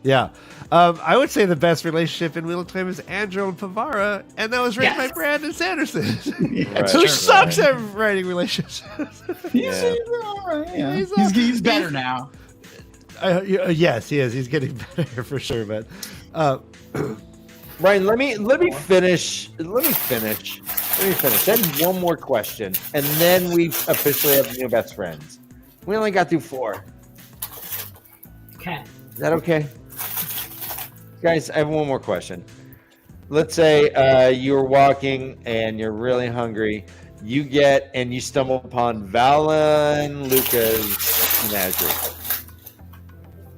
I would say the best relationship in Wheel of Time is Andrew and Pavara, and that was written by Brandon Sanderson, who sucks at writing relationships. He's better now. Yes, he is. He's getting better for sure. But Ryan, let me finish. I have one more question, and then we officially have new best friends. We only got through 4. Okay. Is that okay? Guys, I have one more question. Let's say you're walking and you're really hungry. You stumble upon Valen Lucas Nazareth.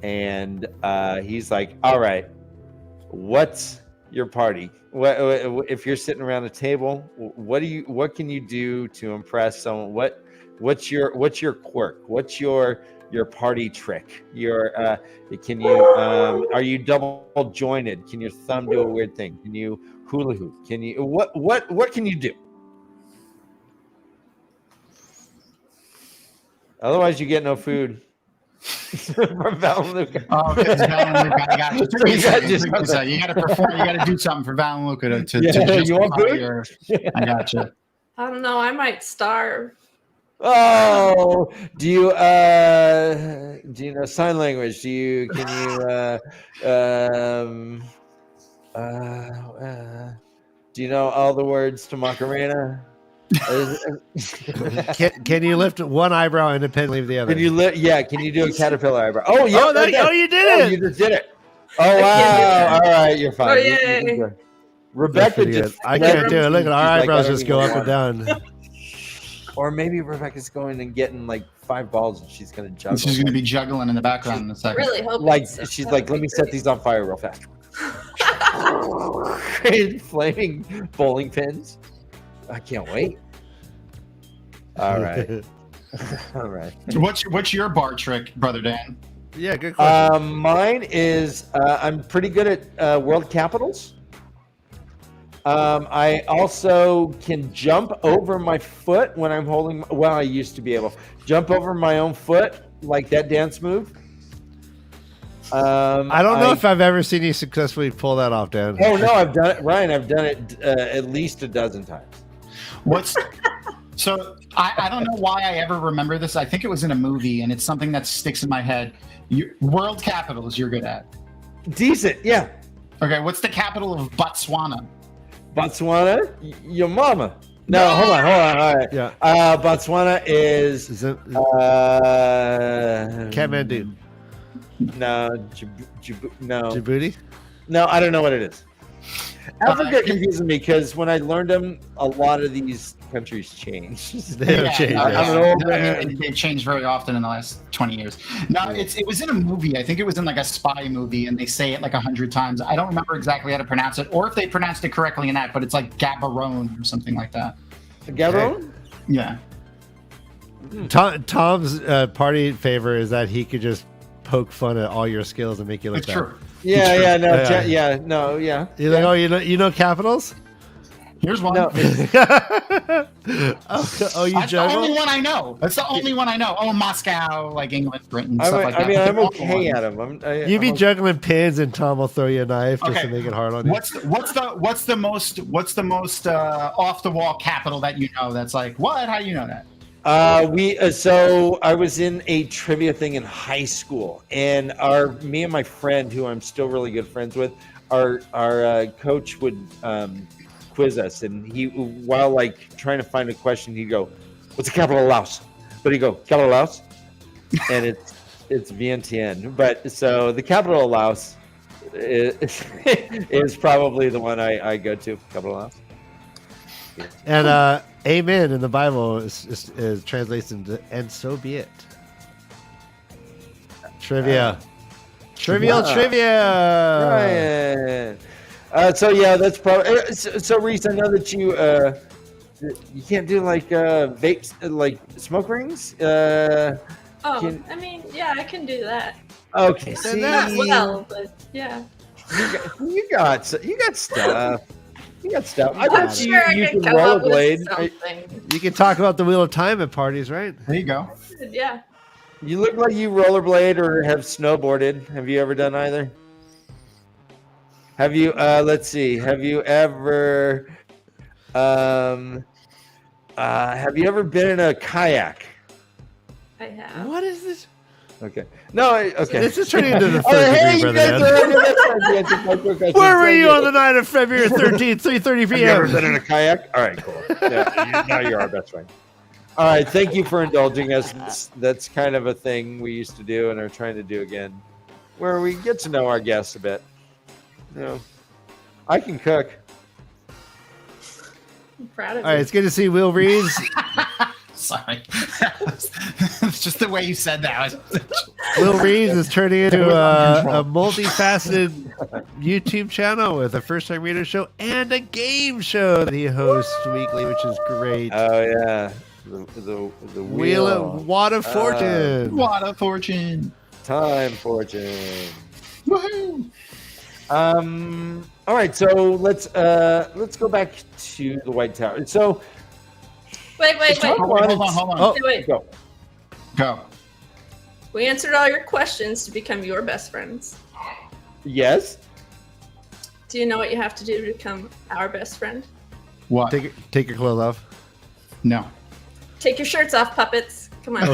And he's like, all right, what's your party? What if you're sitting around a table, what can you do to impress someone? What's your quirk? What's your party trick? Are you double jointed? Can your thumb do a weird thing? Can you hula hoop? Can you what can you do? Otherwise you get no food. From Valen Lucas. Oh, because Valen Lucas, I got you. You got to perform. You got to do something for Valen Lucas to you want food? I got you. I don't know. I might starve. Oh, do you know sign language? Can you do you know all the words to Macarena? Can you lift one eyebrow independently of the other? Can you do a caterpillar eyebrow? Oh yeah. Oh, you did it. You just did it. Oh wow! All right, you're fine. Oh, yay. Rebecca just. I can't do it. Look at our She's eyebrows like, just go up and down. Or maybe Rebecca's going and getting like 5 balls and she's gonna juggle. She's gonna be juggling in the background in a second. Really hope Like it's- she's that like, would let be me set great. these on fire real fast. Flaming bowling pins. I can't wait. All right. All right. What's your bar trick, Brother Dan? Yeah, good question. Mine is I'm pretty good at world capitals. I also can jump over my foot when I'm holding. Well, I used to be able to jump over my own foot like that dance move. I don't know if I've ever seen you successfully pull that off, Dan. Oh no, I've done it, Ryan. I've done it at least a dozen times. So I don't know why I ever remember this. I think it was in a movie, and it's something that sticks in my head. World capitals you're good at. Decent, yeah. Okay, what's the capital of Botswana? Botswana, your mama. No, hold on. All right. Yeah. Botswana is Is it Kathmandu? no, no, Djibouti? no. I don't know what it is. Africa confuses me because when I learned them, a lot of these countries changed. They have changed. I'm yeah. an old man. They've changed very often in the last 20 years. No, it was in a movie. I think it was in like a spy movie, and they say it like 100 times. I don't remember exactly how to pronounce it, or if they pronounced it correctly in that, but it's like Gaborone or something like that. Gabon? Yeah. Tom's party favor is that he could just poke fun at all your skills and make you look It's bad. true. Yeah, no, Yeah. yeah. You're like, oh, you know capitals? Here's one. No, oh, you That's the only juggle? one I know. That's the only one I know. Oh, Moscow, like England, Britain, stuff like that. I mean, That's I'm the only okay one. at them. You be juggling pins and Tom will throw you a knife just Okay. to make it hard on you. What's the most off the wall capital that you know? That's like what? How do you know that? So I was in a trivia thing in high school, and me and my friend, who I'm still really good friends with, our coach would quiz us, and he, while like trying to find a question, he'd go, "What's the capital of Laos?" But he'd go, "Capital of Laos," and it's Vientiane. But so the capital of Laos is probably the one I go to. Capital of Laos. And amen in the Bible is translates into "and so be it." Trivia. Trivial trivia. Ryan. So yeah, that's probably. So Reese, I know that you can't do like vapes, like smoke rings. I mean, yeah, I can do that. Okay, see, Not well, but yeah. you got stuff. You got stuff. I I'm bet sure I you can can come up with rollerblade. something. You can talk about the Wheel of Time at parties, right? There you go. Yeah. You look like you rollerblade or have snowboarded. Have you ever done either? Have you? Let's see. Have you ever? Have you ever been in a kayak? I have. What is this? Okay. No. Okay. This is turning into the Oh, third hey, degree, you brother. guys Dan. are on Where were you on the night of February 13th, 3:30 Have you ever been p.m.? in a kayak? All right, cool. Yeah, now you're our best friend. All right, thank you for indulging us. That's kind of a thing we used to do and are trying to do again, where we get to know our guests a bit. You know, I can cook. I'm proud of All right, you. it's good to see Will Reeves. Sorry. It's just the way you said that. Will Reeves is turning into Under a control. multifaceted YouTube channel with a first-time reader show and a game show that he hosts weekly, which is great. Oh yeah, the Wheel of WOT of Fortune. What a fortune. time fortune. Woohoo. All right, so let's go back to the White Tower. So Wait. Hold on. Oh. Wait. Go. We answered all your questions to become your best friends. yes. Do you know what you have to do to become our best friend? What? Take your clothes off. No. Take your shirts off, puppets. Come on.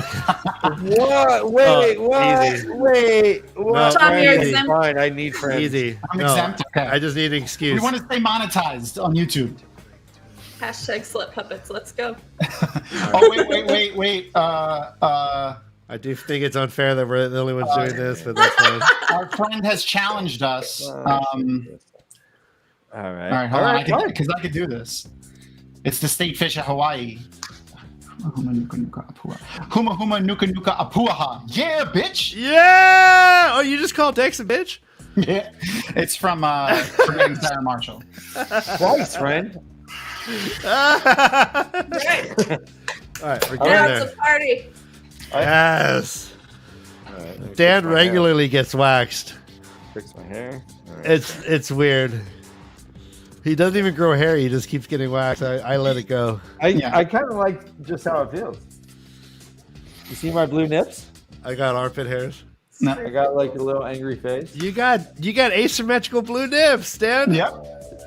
What? Wait, what? easy. Wait, what? Tom, you're easy. exempt. Fine, I need friends. Easy. I'm No, exempt. Okay. I just need an excuse. We want to stay monetized on YouTube. Hashtag slut puppets. Let's go. Oh wait. I do think it's unfair that we're the only ones doing this, but that's fine. Our friend has challenged us. All right. All right, hold on, because I could do this. It's the state fish of Hawaii. Huma nuka nuka apuaha. Yeah, bitch. Yeah! Oh, you just called Dex a bitch? Yeah, it's from Sarah Marshall. Twice, friend. Right. All right, we're Now getting it's there. a party. Yes. All right, Dan regularly gets waxed. Fix my hair. All right. It's weird. He doesn't even grow hair. He just keeps getting waxed. I let it go. I kind of like just how it feels. You see my blue nips? I got armpit hairs. No. I got like a little angry face. You got asymmetrical blue nips, Dan. Yep.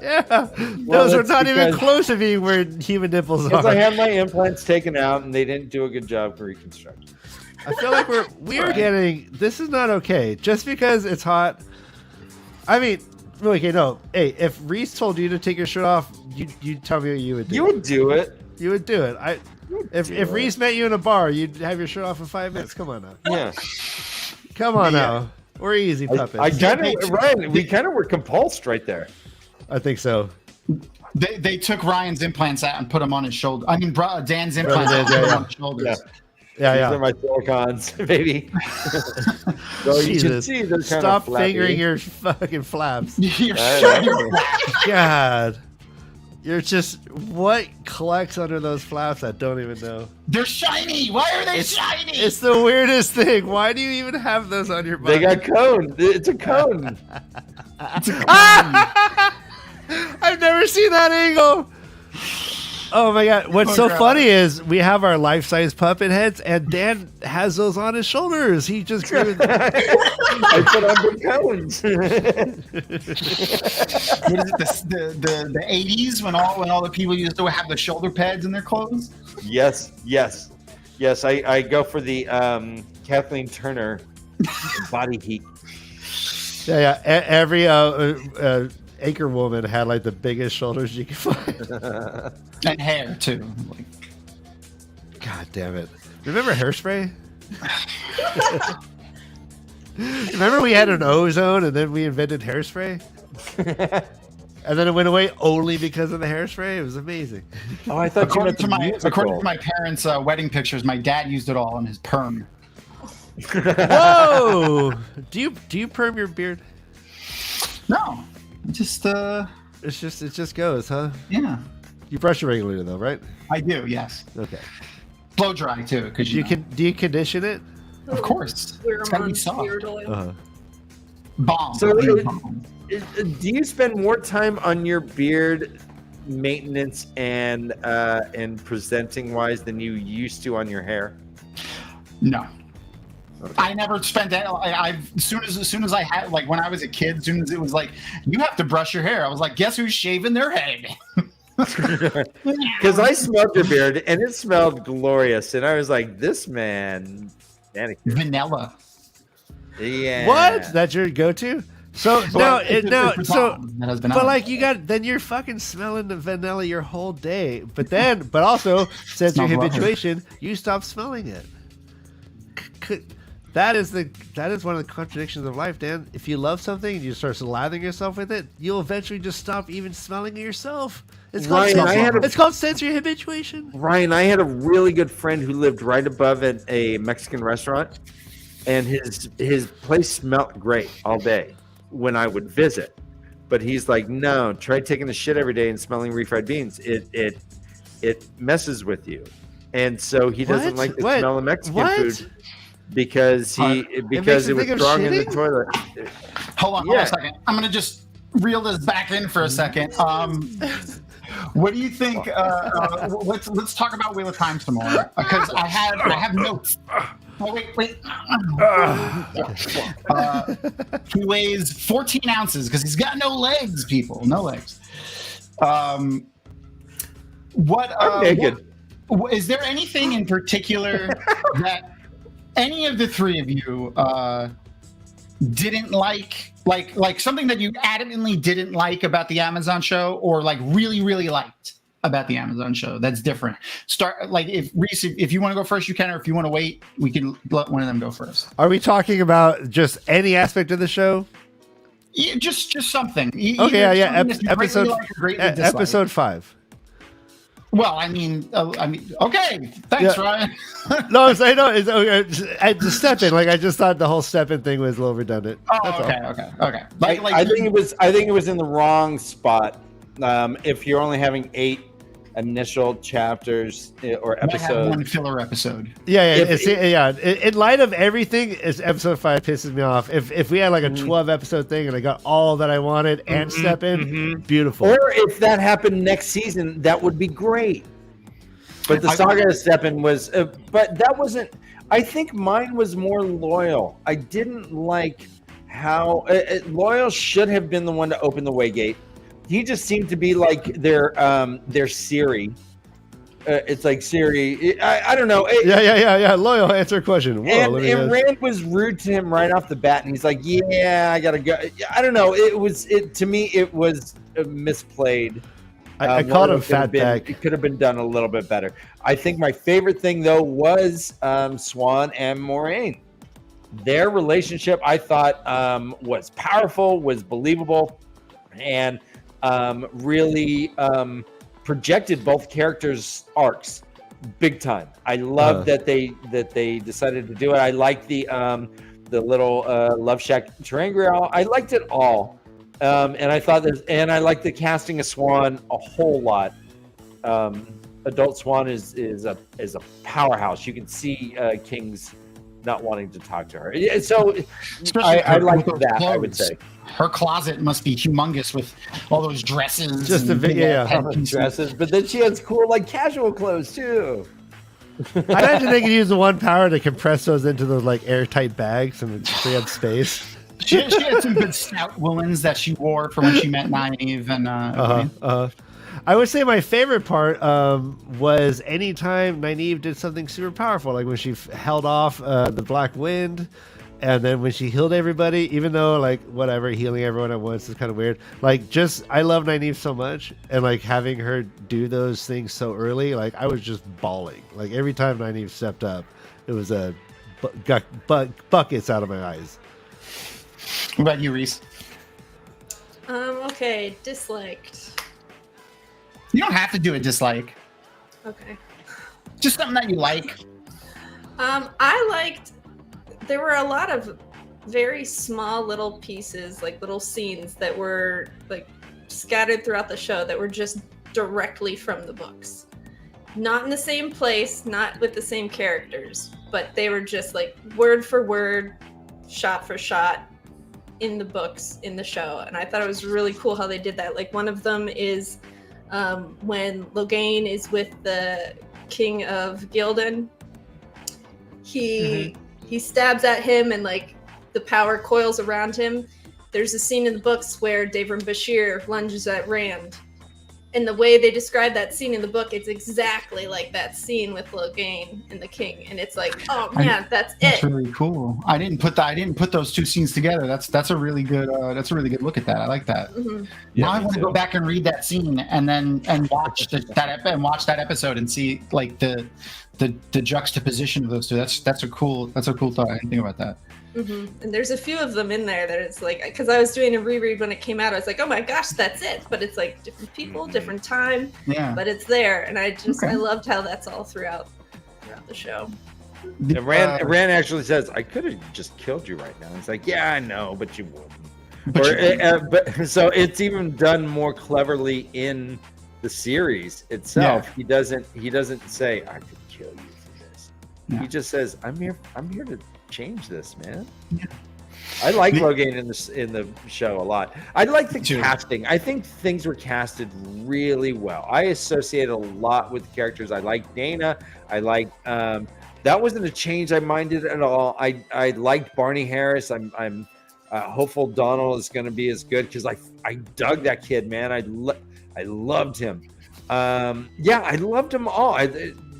Yeah. Those are that's not even because- close to being where human nipples Because are. I had my implants taken out and they didn't do a good job for reconstruction. I feel like we're getting. This is not okay. Just because it's hot. I mean, okay, no. Hey, if Reese told you to take your shirt off, you tell me what you would do. You would do it. You would do it. If Reese met you in a bar, you'd have your shirt off in 5 minutes. Come on now. Yeah. Come on now. We're easy puppets. I kind of Ryan. We kind of were compulsed right there. I think so. They took Ryan's implants out and put them on his shoulder. I mean, Dan's implants out and put them on his shoulders. Yeah, These are my silicons, baby. So you can Jesus. see they're kind Stop of flappy. fingering your fucking flaps. You're God. You're just what collects under those flaps? I don't even know. They're shiny. Why are they shiny? It's the weirdest thing. Why do you even have those on your body? They got cone. It's a cone. I've never seen that angle. Oh my God. What's so funny is we have our life-size puppet heads and Dan has those on his shoulders. He just grew I put on the cones. What is it, the 80s when all the people used to have the shoulder pads in their clothes? Yes. I go for the Kathleen Turner body heat. Yeah. Every acre woman had like the biggest shoulders you could find. And hair too. God damn it. Remember Hairspray? Remember we had an ozone and then we invented Hairspray? And then it went away only because of the Hairspray? It was amazing. Oh, I thought According you meant to my parents' wedding pictures, my dad used it all on his perm. Whoa! Do you perm your beard? No, just It just goes, huh? yeah, You brush it regularly though, right? I do. Yes, Okay. blow dry too, because Do you condition it? of course, We're it's gotta be on soft. beard oil. Uh-huh. Bomb. So, Bomb. do you spend more time on your beard maintenance and presenting wise than you used to on your hair? No. I never spent that. As soon as I had, like, when I was a kid, as soon as it was like, you have to brush your hair, I was like, guess who's shaving their head? Because I smelled your beard and it smelled glorious, and I was like, this man, manicure. Vanilla. Yeah. What? That's your go-to? So but like then you're fucking smelling the vanilla your whole day. But also since your Smells lovely. habituation, you stop smelling it. That is one of the contradictions of life, Dan. If you love something and you start lathering yourself with it, you'll eventually just stop even smelling it yourself. It's called, Ryan, it's called sensory habituation. Ryan, I had a really good friend who lived right above at a Mexican restaurant, and his place smelled great all day when I would visit. But he's like, no, try taking a shit every day and smelling refried beans. It messes with you. And so he doesn't like the smell of Mexican food because it was strong in the toilet. Hold on a second. I'm gonna just reel this back in for a second. What do you think? Let's talk about Wheel of Time some more because I have notes. Oh, wait. He weighs 14 ounces because he's got no legs, people. No legs. I'm naked. Is there anything in particular that any of the three of you didn't like something that you adamantly didn't like about the Amazon show, or like really, really liked about the Amazon show that's different? Start like if Reese, if you want to go first, you can, or if you want to wait, we can let one of them go first. Are we talking about just any aspect of the show? Yeah, just something. Okay, yeah. Episode 5. Well, I mean, okay. Thanks, Ryan. No, I'm saying no. It's step in. Like I just thought the whole step in thing was a little redundant. Okay. I think it was in the wrong spot. If you're only having 8 initial chapters or episodes, one filler episode. Yeah. In light of everything, episode 5 pisses me off. If we had like a 12 episode thing and I got all that I wanted and step in, beautiful. Or if that happened next season, that would be great. But the saga of step in was, but that wasn't. I think mine was more Loyal. I didn't like how Loyal should have been the one to open the Waygate. He just seemed to be like their Siri. It's like Siri. I don't know. Yeah. Loyal, answer a question. Whoa, and Rand was rude to him right off the bat, and he's like, "Yeah, I gotta go." I don't know. To me, it was misplayed. I called him Fatback. It could have been done a little bit better. I think my favorite thing though was Swan and Moraine. Their relationship, I thought, was powerful, was believable, and really projected both characters' arcs big time. I love that they decided to do it. I like the little Love Shack Terrio. I liked it all, and I thought and I like the casting of Swan a whole lot. Adult Swan is a powerhouse. You can see King's not wanting to talk to her. So I like that. Clothes. I would say her closet must be humongous with all those dresses. Just dresses, but then she has cool like casual clothes too. I imagine they could use the one power to compress those into those like airtight bags and free up space. She had some good stout woolens that she wore for when she met Nynaeve and. I would say my favorite part was anytime Nynaeve did something super powerful, like when she held off the Black Wind, and then when she healed everybody, even though like whatever, healing everyone at once is kind of weird. Like just, I love Nynaeve so much, and like having her do those things so early, like I was just bawling. Like every time Nynaeve stepped up, it was a buckets out of my eyes. What about you, Reese? Okay, disliked. You don't have to do a dislike. Okay. Just something that you like. I liked. There were a lot of very small little pieces, like little scenes that were like scattered throughout the show that were just directly from the books. Not in the same place, not with the same characters, but they were just like word for word, shot for shot in the books, in the show. And I thought it was really cool how they did that. Like one of them is when Logain is with the King of Gildan, he stabs at him and like the power coils around him. There's a scene in the books where Davram Bashir lunges at Rand, and the way they describe that scene in the book, it's exactly like that scene with Logain and the King, and it's like, oh man, that's it. That's really cool. I didn't put those two scenes together. That's a really good look at that. I like that. Mm-hmm. Now I want to go back and read that scene and watch that episode and see like the juxtaposition of those two. That's a cool thought. I didn't think about that. Mm-hmm. And there's a few of them in there that it's like, because I was doing a reread when it came out, I was like, oh my gosh, that's it. But it's like different people, different time. Yeah. But it's there, and I loved how that's all throughout the show. And Rand actually says, "I could have just killed you right now." It's like, yeah, I know, but you wouldn't. But so it's even done more cleverly in the series itself. Yeah. He doesn't say, "I could kill you for this." Yeah. He just says, "I'm here to change this, man." Yeah. I like Logain in the show a lot. I like the casting. I think things were casted really well. I associate a lot with the characters. I like Dana. I like that wasn't a change I minded at all. I liked Barney Harris. I'm hopeful Donald is going to be as good because I dug that kid, man. I loved him. I loved them all.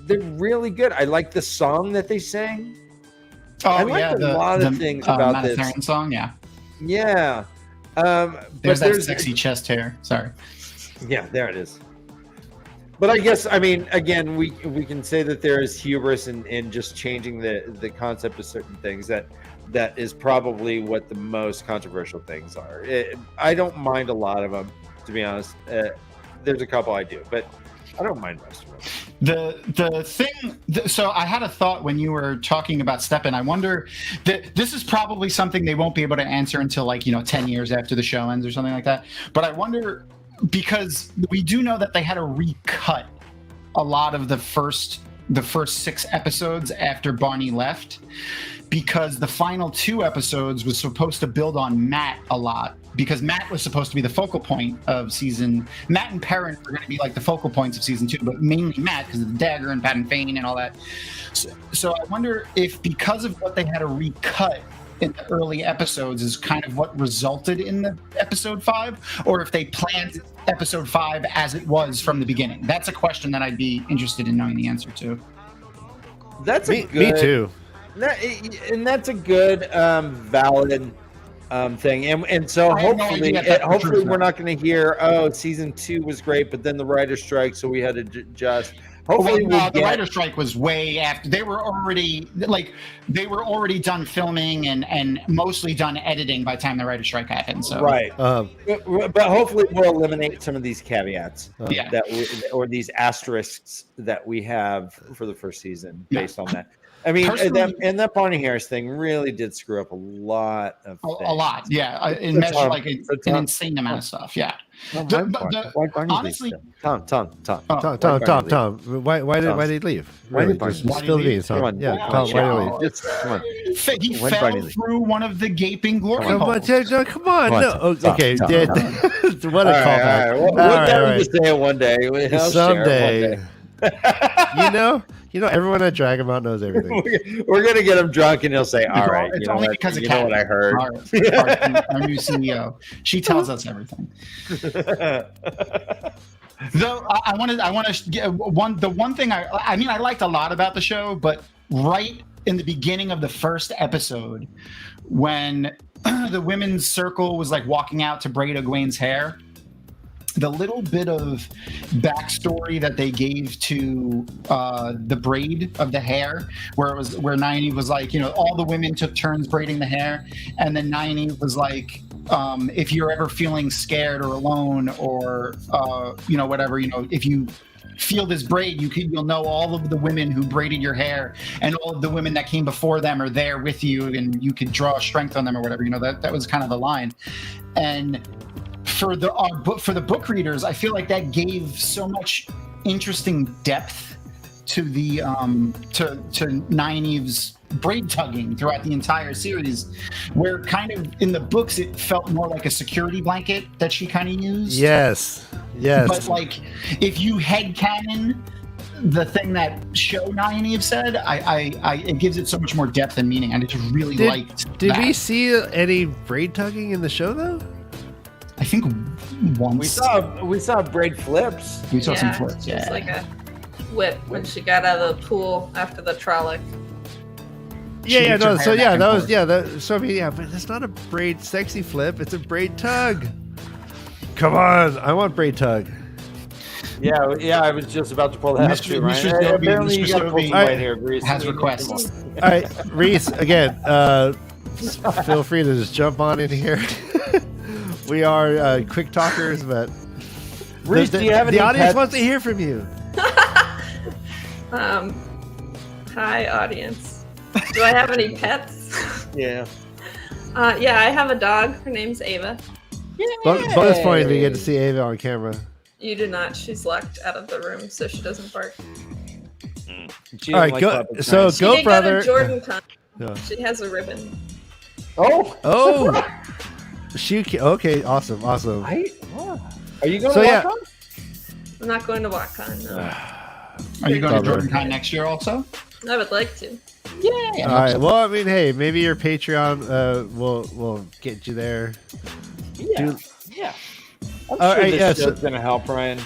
they're really good. I like the song that they sang. Oh, I like a lot of things about this song. Yeah. Yeah. There's that sexy chest hair. Sorry. Yeah, there it is. But I guess, I mean, again, we can say that there is hubris in just changing the concept of certain things that is probably what the most controversial things are. I don't mind a lot of them, to be honest. There's a couple I do, but I don't mind most of them. The thing, so I had a thought when you were talking about Steppen. I wonder that this is probably something they won't be able to answer until 10 years after the show ends or something like that. But I wonder, because we do know that they had to recut a lot of the first 6 episodes after Barney left, because the final 2 episodes was supposed to build on Matt a lot, because Matt was supposed to be the focal point of season. Matt and Perrin were going to be like the focal points of season 2, but mainly Matt because of the dagger and Pat and Fane and all that. So I wonder if, because of what they had to recut in the early episodes, is kind of what resulted in the episode 5, or if they planned episode 5 as it was from the beginning. That's a question that I'd be interested in knowing the answer to. That's me too. That's a good, valid thing, and so hopefully we're not going to hear, oh, season 2 was great, but then the writer's strike, so we had to adjust. Hopefully, the writer's strike was way after. They were already done filming and mostly done editing by the time the writer's strike happened. So right, but hopefully we'll eliminate some of these caveats or these asterisks that we have for the first season based on that. I mean, and that Barney Harris thing really did screw up a lot of things. A lot, yeah. It measured like an insane amount of stuff, yeah. Honestly, Tom. Why did he leave? Really, just spill the beans, Tom. Why did he leave? Just come on. He fell through one of the gaping glory holes. Come on. No. Okay. What a callback. We'll just say it one day. Someday. You know, everyone at Dragonmount knows everything. We're gonna get him drunk, and he'll say, "All right, it's only because of you know what I heard." Our new CEO, she tells us everything. Though I want to get the one thing I liked a lot about the show, but right in the beginning of the first episode, when the women's circle was like walking out to braid Egwene's hair, the little bit of backstory that they gave to the braid of the hair, where Nynaeve was like, all the women took turns braiding the hair, and then Nynaeve was like, if you're ever feeling scared or alone or whatever, if you feel this braid, you'll know all of the women who braided your hair, and all of the women that came before them are there with you, and you could draw strength on them or whatever. That was kind of the line. And for the book readers, I feel like that gave so much interesting depth to the to Nynaeve's braid tugging throughout the entire series, where kind of in the books it felt more like a security blanket that she kind of used. Yes. But like, if you headcanon the thing that show Nynaeve said, it gives it so much more depth and meaning, and I just really liked. Did we see any braid tugging in the show though? I think once we saw braid flips. We saw some flips. Yeah, just like a whip when she got out of the pool after the Trolloc. But it's not a braid sexy flip. It's a braid tug. Come on, I want braid tug. Yeah, I was just about to pull that up too, right? Apparently you got to pull some right here, Reese. Has requests. All right, Reese, again, feel free to just jump on in here. We are quick talkers, but Reese, do you have any audience pets? wants to hear from you. Hi, audience. Do I have any pets? Yeah. Yeah, I have a dog. Her name's Ava. Bonus point if you get to see Ava on camera. You do not. She's locked out of the room, so she doesn't bark. All right, go. So She go, did brother. Go to Jordan Con. Yeah. She has a ribbon. Oh. Okay, awesome. Are you going to WotCon? I'm not going to WotCon, no. Are you going to Jordan Con next year also? I would like to. Yeah. All right. Well, I mean, hey, maybe your Patreon will get you there. Yeah. I'm All sure right, this show's going to help, Ryan.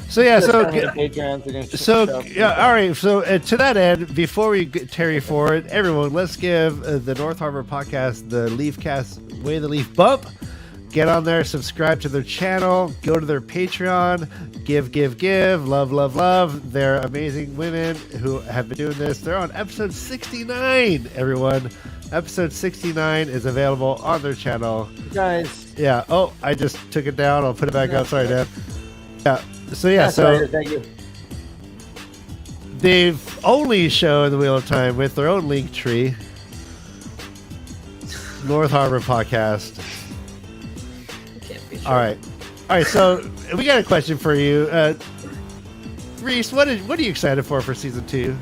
So yeah, so Patreons are gonna so yeah, all right. So to that end, before we get Terry forward, everyone, let's give the North Harbor podcast, the LeafCast, Way the Leaf bump. Get on there, subscribe to their channel, go to their Patreon, give, love. They're amazing women who have been doing this. They're on episode 69, everyone. Episode 69 is available on their channel. Guys. Yeah. Oh, I just took it down. I'll put it back up. Sorry, Dan. Yeah. So yeah. Thank you. They've only shown the Wheel of Time with their own link tree. North Harbor podcast. Can't be sure. All right. So we got a question for you, Reese. What are you excited for season 2?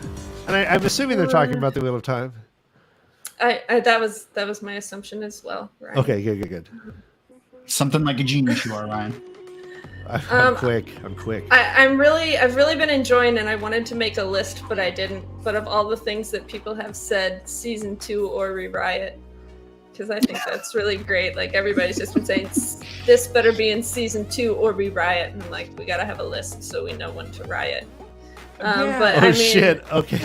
And I'm assuming they're talking about the Wheel of Time. That was my assumption as well. Right. Okay. Good. Something like a genius you are, Ryan. I'm quick. I've really been enjoying, and I wanted to make a list, but I didn't. But of all the things that people have said, season 2 or Riot, because I think that's really great. Like everybody's just been saying, this better be in season 2 or Riot, and like we gotta have a list so we know when to riot. But I mean, shit. Okay.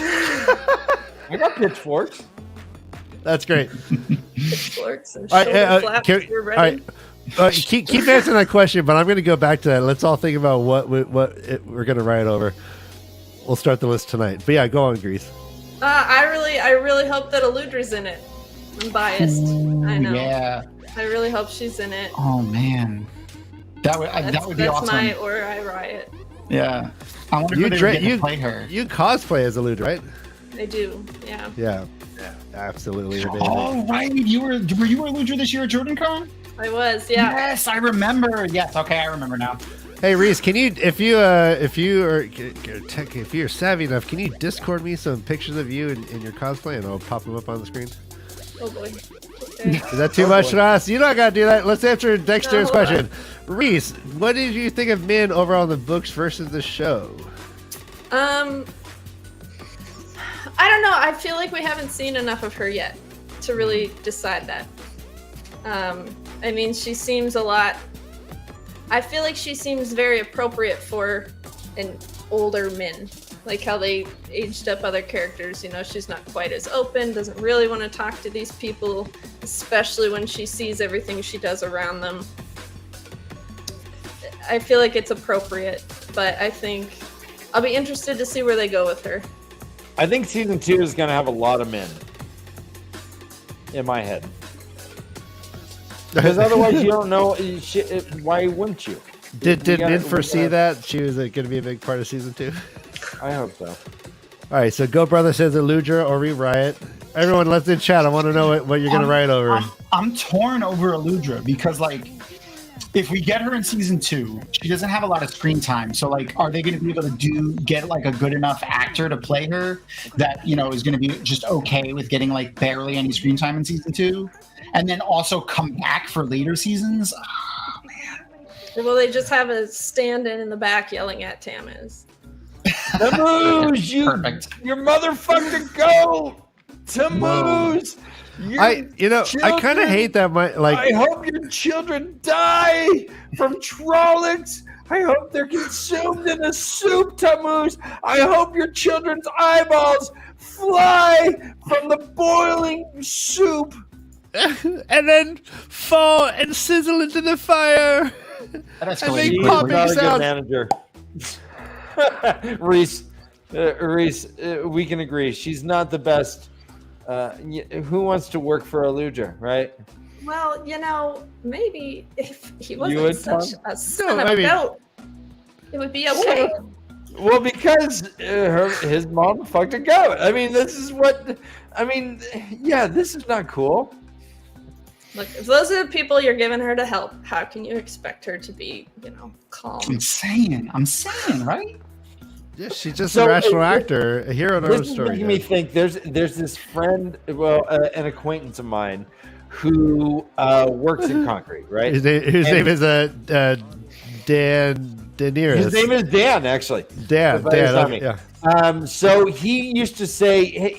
I got pitchforks. That's great. pitchforks and All shoulder right, flaps. We're ready. All right. Keep answering that question, but I'm going to go back to that. Let's all think about what we're going to write over. We'll start the list tonight. But yeah, go on, Grease. I really hope that Eludra's in it. I'm biased. I know. Yeah. I really hope she's in it. Oh man, that would be that's awesome. my or I riot. Yeah. I wonder if they get to play her. You cosplay as Eludra, right? I do. Yeah. Yeah. Absolutely. Oh right, were you Eludra this year at JordanCon? I was. Yeah. Yes, I remember. Yes, okay, I remember now. Hey Reese, can you, if you're savvy enough, can you Discord me some pictures of you in your cosplay, and I'll pop them up on the screen? Oh boy. Okay. Is that too much to ask? You don't gotta do that. Let's answer Dexter's No, question. Reese, what did you think of Min over on the books versus the show? I don't know. I feel like we haven't seen enough of her yet to really decide that. I mean, she seems a lot. I feel like she seems very appropriate for an older Min. Like how they aged up other characters. You know, she's not quite as open, doesn't really want to talk to these people, especially when she sees everything she does around them. I feel like it's appropriate, but I think I'll be interested to see where they go with her. I think season 2 is going to have a lot of men. In my head. Because otherwise you don't know, why wouldn't you? Did Min foresee that? She was going to be a big part of season 2? I hope so. All right, so Go Brother says Eludra or Riot. Everyone, let's in chat. I want to know what you're going to write over. I'm torn over Eludra because, like, if we get her in season 2, she doesn't have a lot of screen time. So, like, are they going to be able to get like a good enough actor to play her that, you know, is going to be just okay with getting like barely any screen time in season 2, and then also come back for later seasons? Oh, man. Well, they just have a stand-in in the back yelling at Tamiz. Tammuz, your motherfucker go! Tammuz! I kind of hate that. I hope your children die from Trollocs. I hope they're consumed in a soup, Tammuz. I hope your children's eyeballs fly from the boiling soup. And then fall and sizzle into the fire. That's and make She's popping not a good sounds. manager. Reese, we can agree. She's not the best. Who wants to work for Eludra, right? Well, you know, maybe if he You wasn't would, such Tom? a son of a goat, it would be okay. Well, because his mom fucked a goat. I mean, this is not cool. Look, if those are the people you're giving her to help, how can you expect her to be, you know, calm? I'm saying, right? Yeah, she's just a rational actor, a hero in her own This is story. making me think. There's this friend, an acquaintance of mine, who works in concrete, right? His name is Dan Daenerys. His name is Dan, actually. Dan. Yeah. So he used to say,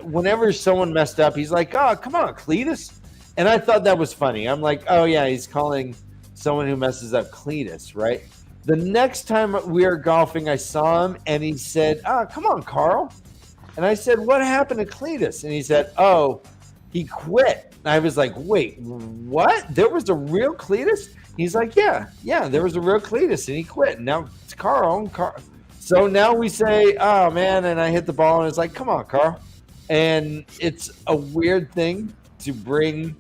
whenever someone messed up, he's like, "Oh, come on, Cletus," and I thought that was funny. I'm like, "Oh yeah, he's calling someone who messes up Cletus, right?" The next time we were golfing, I saw him, and he said, come on, Carl. And I said, what happened to Cletus? And he said, oh, he quit. And I was like, wait, what? There was a real Cletus? He's like, yeah, there was a real Cletus, and he quit. And now it's Carl. So now we say, oh, man, and I hit the ball, and it's like, come on, Carl. And it's a weird thing to bring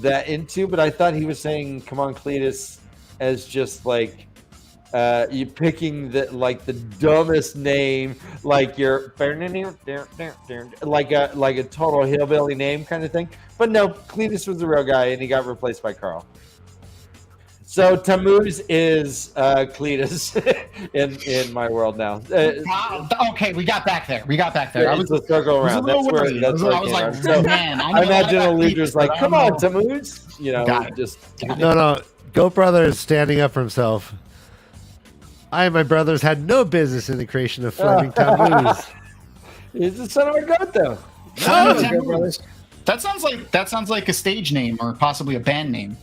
that into, but I thought he was saying, come on, Cletus, as just like, you picking the dumbest name, like you're like a total hillbilly name kind of thing. But no, Cletus was the real guy, and he got replaced by Carl. So Tammuz is Cletus in my world now. Okay, we got back there. I was a circle around. That's where it came from. So man, I imagine Eludra's like, come on, Tammuz. You know, No. Goat Brother is standing up for himself. I and my brothers had no business in the creation of Flaming Tammuz. He's the son of a goat, though. That sounds like a stage name or possibly a band name.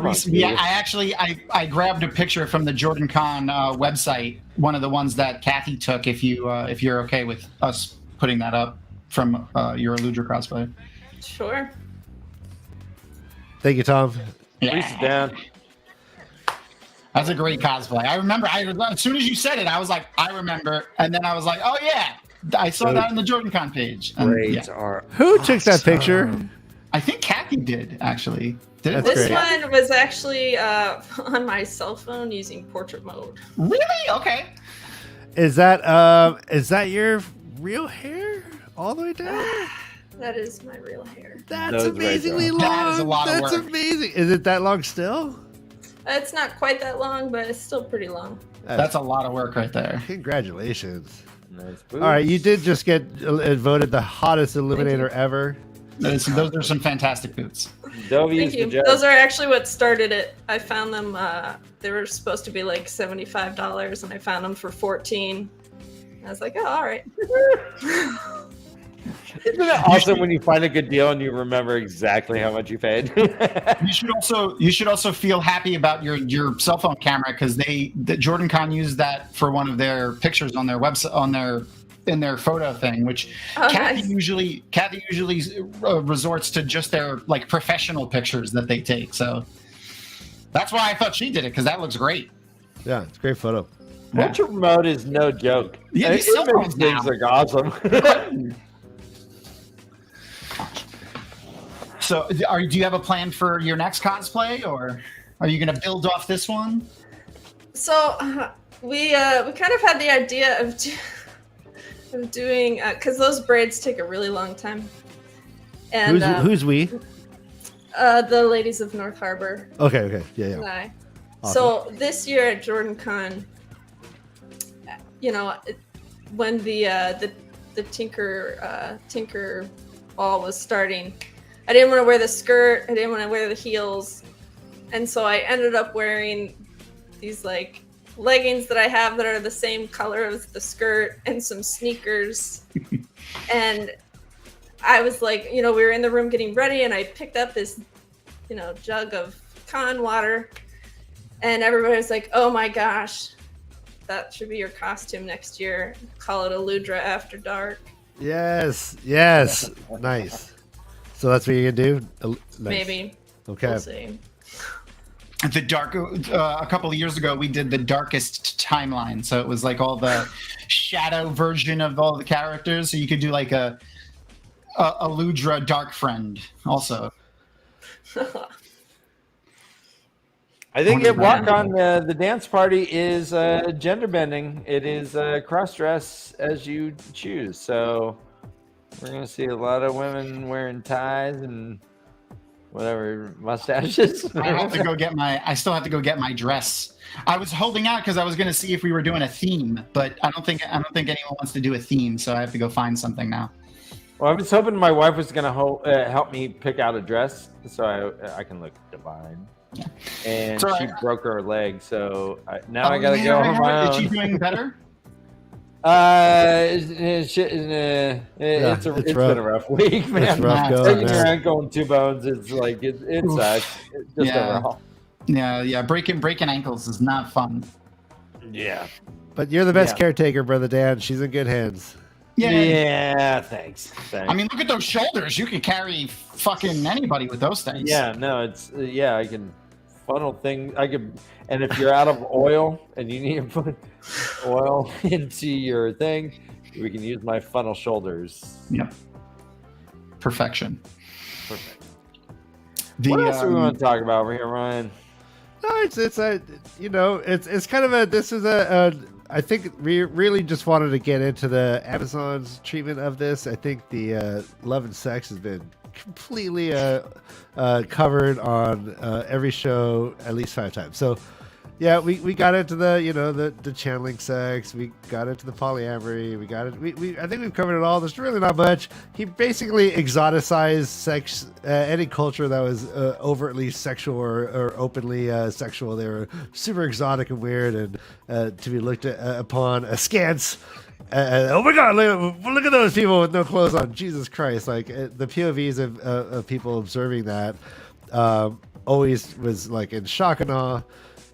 Recently, I grabbed a picture from the Jordan Con website, one of the ones that Kathy took. If you're okay with us putting that up from your Eludra cosplay. Sure. Thank you, Tom. Yeah. Down. That's a great cosplay. I remember. As soon as you said it, I was like, I remember, and then I was like, oh yeah, I saw that on the Jordan Con page. Who took that picture? I think Kathy did, actually. This one was actually on my cell phone using portrait mode. Really? Okay. Is that your real hair all the way down? That is my real hair. That's amazingly long. That is a lot of work. That's amazing. Is it that long still? It's not quite that long, but it's still pretty long. That's a lot of work right there. Congratulations. Nice. All right, you did just get voted the hottest Illuminator ever. Those are some fantastic boots. Dovie Thank you. Those are actually what started it. I found them. They were supposed to be like $75, and I found them for $14. I was like, oh, all right. Isn't it awesome when you find a good deal and you remember exactly how much you paid? You should also feel happy about your cell phone camera, because the Jordan Con used that for one of their pictures on their website in their photo thing, which Kathy usually resorts to just their like professional pictures that they take. So that's why I thought she did it, because that looks great. Yeah, it's a great photo. Portrait mode is no joke. Yeah, these cell phones things look awesome. So, do you have a plan for your next cosplay, or are you going to build off this one? So, we kind of had the idea of doing, because those braids take a really long time. And who's we? The ladies of North Harbor. Okay, yeah. And I. Awesome. So this year at Jordan Con, when the Tinker ball was starting, I didn't want to wear the skirt. I didn't want to wear the heels. And so I ended up wearing these like leggings that I have that are the same color as the skirt, and some sneakers. And I was like, we were in the room getting ready, and I picked up this, jug of con water, and everybody was like, oh my gosh, that should be your costume next year. Call it Eludra After Dark. Yes. Nice. So that's what you're gonna do? Nice. Maybe. Okay. We'll see. The dark. A couple of years ago, we did the darkest timeline, so it was like all the shadow version of all the characters. So you could do like a Eludra Dark Friend also. I think at WotCon, the dance party is gender bending. It is cross dress as you choose. So we're gonna see a lot of women wearing ties and whatever mustaches. I still have to go get my dress. I was holding out because I was gonna see if we were doing a theme, but I don't think anyone wants to do a theme, so I have to go find something now. Well, I was hoping my wife was gonna help me pick out a dress so I can look divine. Yeah. And so she broke her leg, so now I gotta go on my own. Is she doing better? It's been a rough week, man. It's rough going, Breaking man. your ankle and 2 bones, it's like it sucks. Just overall. Yeah. Breaking ankles is not fun. Yeah. But you're the best caretaker, brother Dan. She's in good hands. Yeah. Thanks. I mean, look at those shoulders. You could carry fucking anybody with those things. Yeah. No. It's I can funnel things. And if you're out of oil and you need to put oil into your thing, we can use my funnel shoulders. Yep. Perfection. Perfect. What else do we want to talk about over here, Ryan? No, it's kind of I think we really just wanted to get into the Amazon's treatment of this. I think the love and sex has been completely covered on every show at least 5 times. So yeah, we got into the channeling sex. We got into the polyamory. We got it. I think we've covered it all. There's really not much. He basically exoticized sex. Any culture that was overtly sexual or openly sexual, they were super exotic and weird, and to be looked upon askance. Oh my God! Look at those people with no clothes on. Jesus Christ! Like the POVs of people observing that always was like in shock and awe.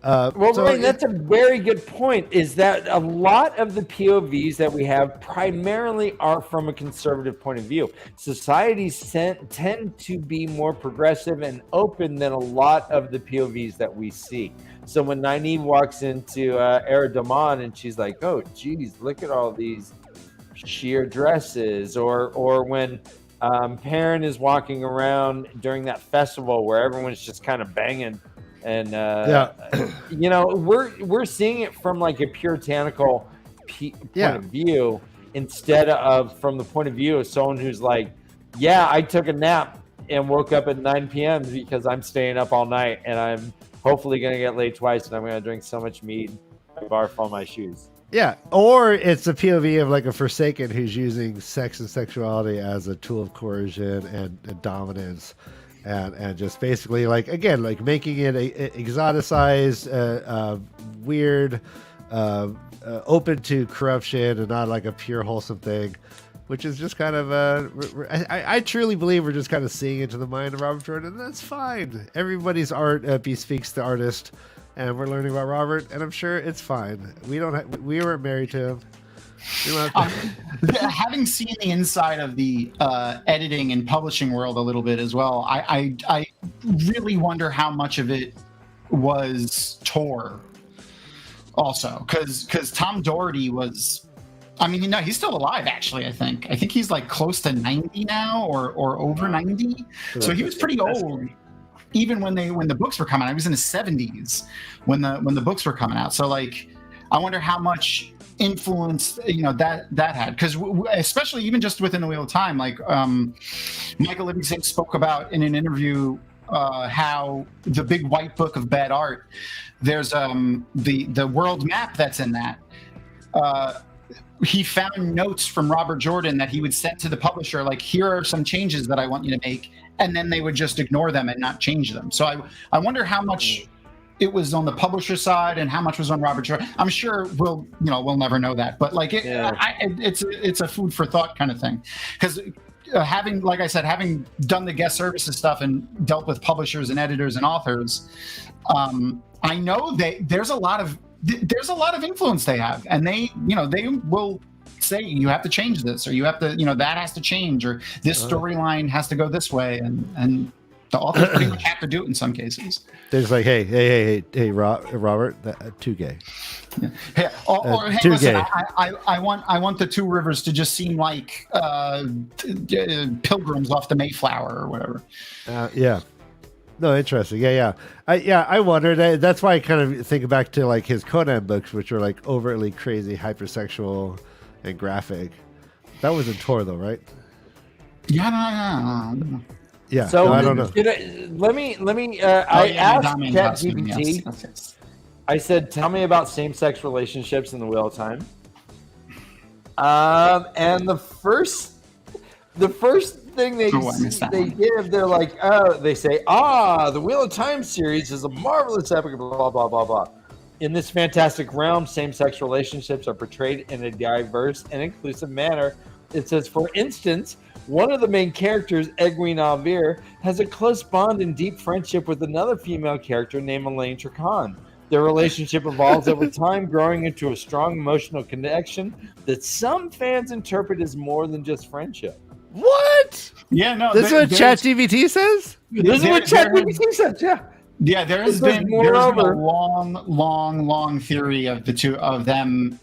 Ryan, that's a very good point, is that a lot of the POVs that we have primarily are from a conservative point of view. Societies tend to be more progressive and open than a lot of the POVs that we see. So when Nynaeve walks into Eredamon and she's like, oh, geez, look at all these sheer dresses. Or when Perrin is walking around during that festival where everyone's just kind of banging. And we're seeing it from like a puritanical point of view instead of from the point of view of someone who's like, yeah, I took a nap and woke up at 9 p.m. because I'm staying up all night and I'm hopefully going to get laid twice and I'm going to drink so much mead I barf on my shoes. Yeah, or it's a POV of like a Forsaken who's using sex and sexuality as a tool of coercion and dominance. And just basically, like, again, like making it exoticized, weird, open to corruption and not like a pure wholesome thing, which is just kind of, I truly believe we're just kind of seeing into the mind of Robert Jordan, and that's fine. Everybody's art bespeaks the artist, and we're learning about Robert, and I'm sure it's fine. We weren't married to him. Having seen the inside of the editing and publishing world a little bit as well, I really wonder how much of it was Tor also, because Tom Doherty was, I mean, he's still alive actually. I think he's like close to 90 now or over 90, so he was pretty old even when the books were coming out. He was in his 70s when the books were coming out, so like I wonder how much influence that had, because especially even just within the Wheel of Time, like Michael Livingston spoke about in an interview how the big white book of bad art, there's the world map that's in that, he found notes from Robert Jordan that he would send to the publisher, like, here are some changes that I want you to make, and then they would just ignore them and not change them. So I wonder how much it was on the publisher side and how much was on Robert Jordan. I'm sure we'll never know that, but like it's a food for thought kind of thing, because having done the guest services stuff and dealt with publishers and editors and authors, I know there's a lot of influence they have, and they will say you have to change this, or you have to that has to change, or this storyline has to go this way, and the authors pretty much have to do it in some cases. There's like, hey, Robert, too gay. Yeah. Or hey, too listen, gay. I want the Two Rivers to just seem like pilgrims off the Mayflower or whatever. Yeah. No, interesting. Yeah. I wondered. That's why I kind of think back to like his Conan books, which were like overtly crazy, hypersexual, and graphic. That was in Tor, though, right? Yeah. No. Yeah, so I don't know. Let me. I asked ChatGPT. Yes. I said, "Tell me about same-sex relationships in the Wheel of Time." And the first thing they give, they're like, they say, the Wheel of Time series is a marvelous epic, blah blah blah blah. In this fantastic realm, same-sex relationships are portrayed in a diverse and inclusive manner. It says, for instance, one of the main characters, Egwene Alvear, has a close bond and deep friendship with another female character named Elaine Tricon. Their relationship evolves over time, growing into a strong emotional connection that some fans interpret as more than just friendship. What? Yeah, no. This is what ChatGPT says? This is what ChatGPT says, yeah. Yeah, there's been a long theory of the two of them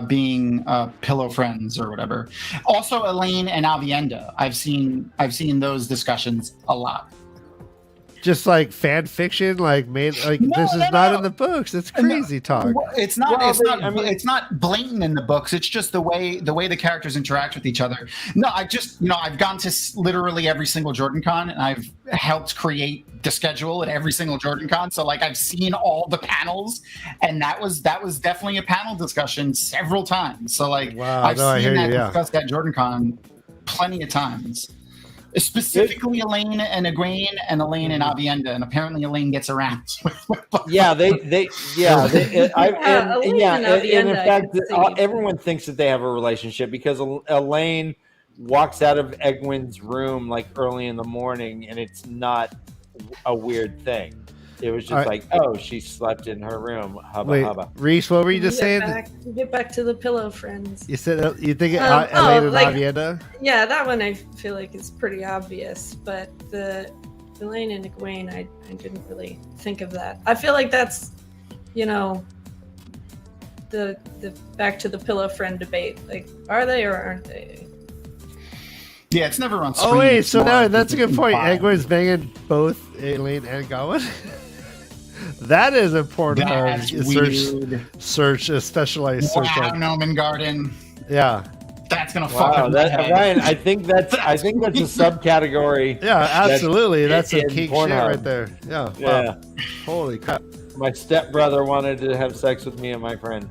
being pillow friends or whatever. Also, Elaine and Avienda. I've seen those discussions a lot. Just like fan fiction, this is not in the books. It's crazy talk. It's not. It's not blatant in the books. It's just the way the characters interact with each other. No, I've gone to literally every single Jordan Con, and I've helped create the schedule at every single Jordan Con. So I've seen all the panels, and that was definitely a panel discussion several times. So wow, I've seen that discussed at Jordan Con plenty of times. Specifically, Elaine and Egwene, and Elaine and Avienda, and apparently Elaine gets around. And in fact, everyone thinks that they have a relationship because Elaine walks out of Egwene's room early in the morning, and it's not a weird thing. It was just she slept in her room. Hubba. Reese, what were you just saying? Get back to the pillow friends. You said you think Elaine and Avienda? Yeah, that one I feel like is pretty obvious, but the Elaine and Egwene, I didn't really think of that. I feel like that's, the back to the pillow friend debate. Are they or aren't they? Yeah, it's never on screen. Oh wait, so now that's a good point. Egwene's banging both Elaine and Gawain. That is a Pornhub search, a specialized search. Wow, Noman Garden. Yeah, that's gonna fuck that, Ryan. I think that's a subcategory. Yeah, absolutely. That's a kink Pornhub. shit right there. Yeah. Yeah. Wow. Holy crap. My stepbrother wanted to have sex with me and my friend.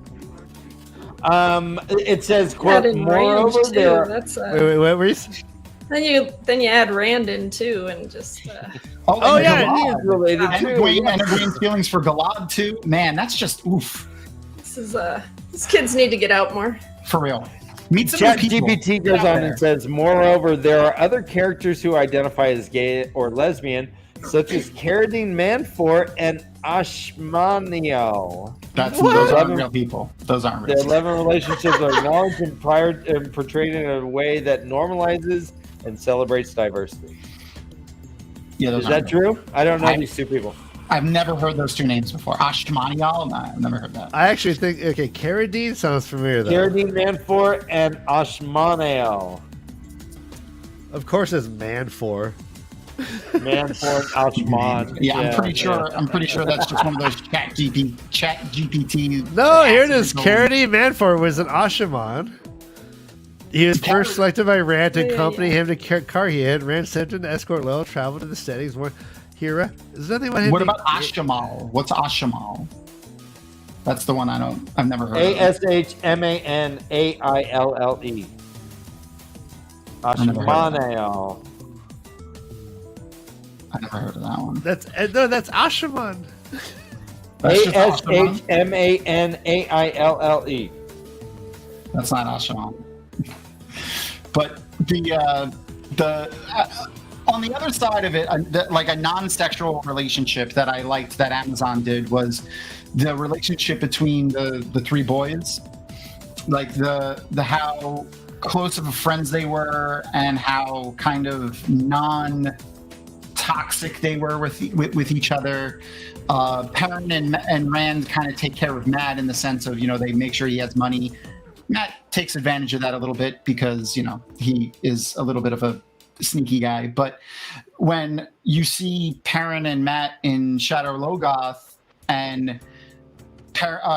It says, quote, moreover, there are... Wait, Reese? Then you add Rand in too, and just. He is related and too. Egwene's feelings for Galad too. Man, that's just oof. These kids need to get out more. For real. Meet some ChatGPT goes on and says, moreover, there are other characters who identify as gay or lesbian, such as Karri Manfort and Ashmaniel. Those aren't real people. Those aren't real. Their 11 relationships are acknowledged and portrayed in a way that normalizes and celebrates diversity. Yeah, is that true? I don't know these two people. I've never heard those two names before. Ashmaniel? No, I've never heard that. I actually think, Karri sounds familiar though. Karri Manfort and Ashmaniel. Of course it's Manfor. Manfort, Ashman. Yeah, I'm pretty sure that's just one of those chat GPT. No, here it is. Karri Manfort was an Ashaman. He was first selected by Rand to accompany him to Karhi. Rand sent him to escort Lel travel to the settings where Hira. There's nothing about him. What about Ashamal? What's Ashamal? That's the one I've never heard of. Ashmanaile. Ashmanail. I never heard of that one. That's Ashaman. Ashmanaille. That's not Ashaman. But the on the other side of it, a non-sexual relationship that I liked that Amazon did was the relationship between the three boys, the how close of friends they were and how kind of non-toxic they were with each other. Perrin and Rand kind of take care of Matt in the sense of they make sure he has money. Matt takes advantage of that a little bit because, he is a little bit of a sneaky guy. But when you see Perrin and Matt in Shadow Logoth and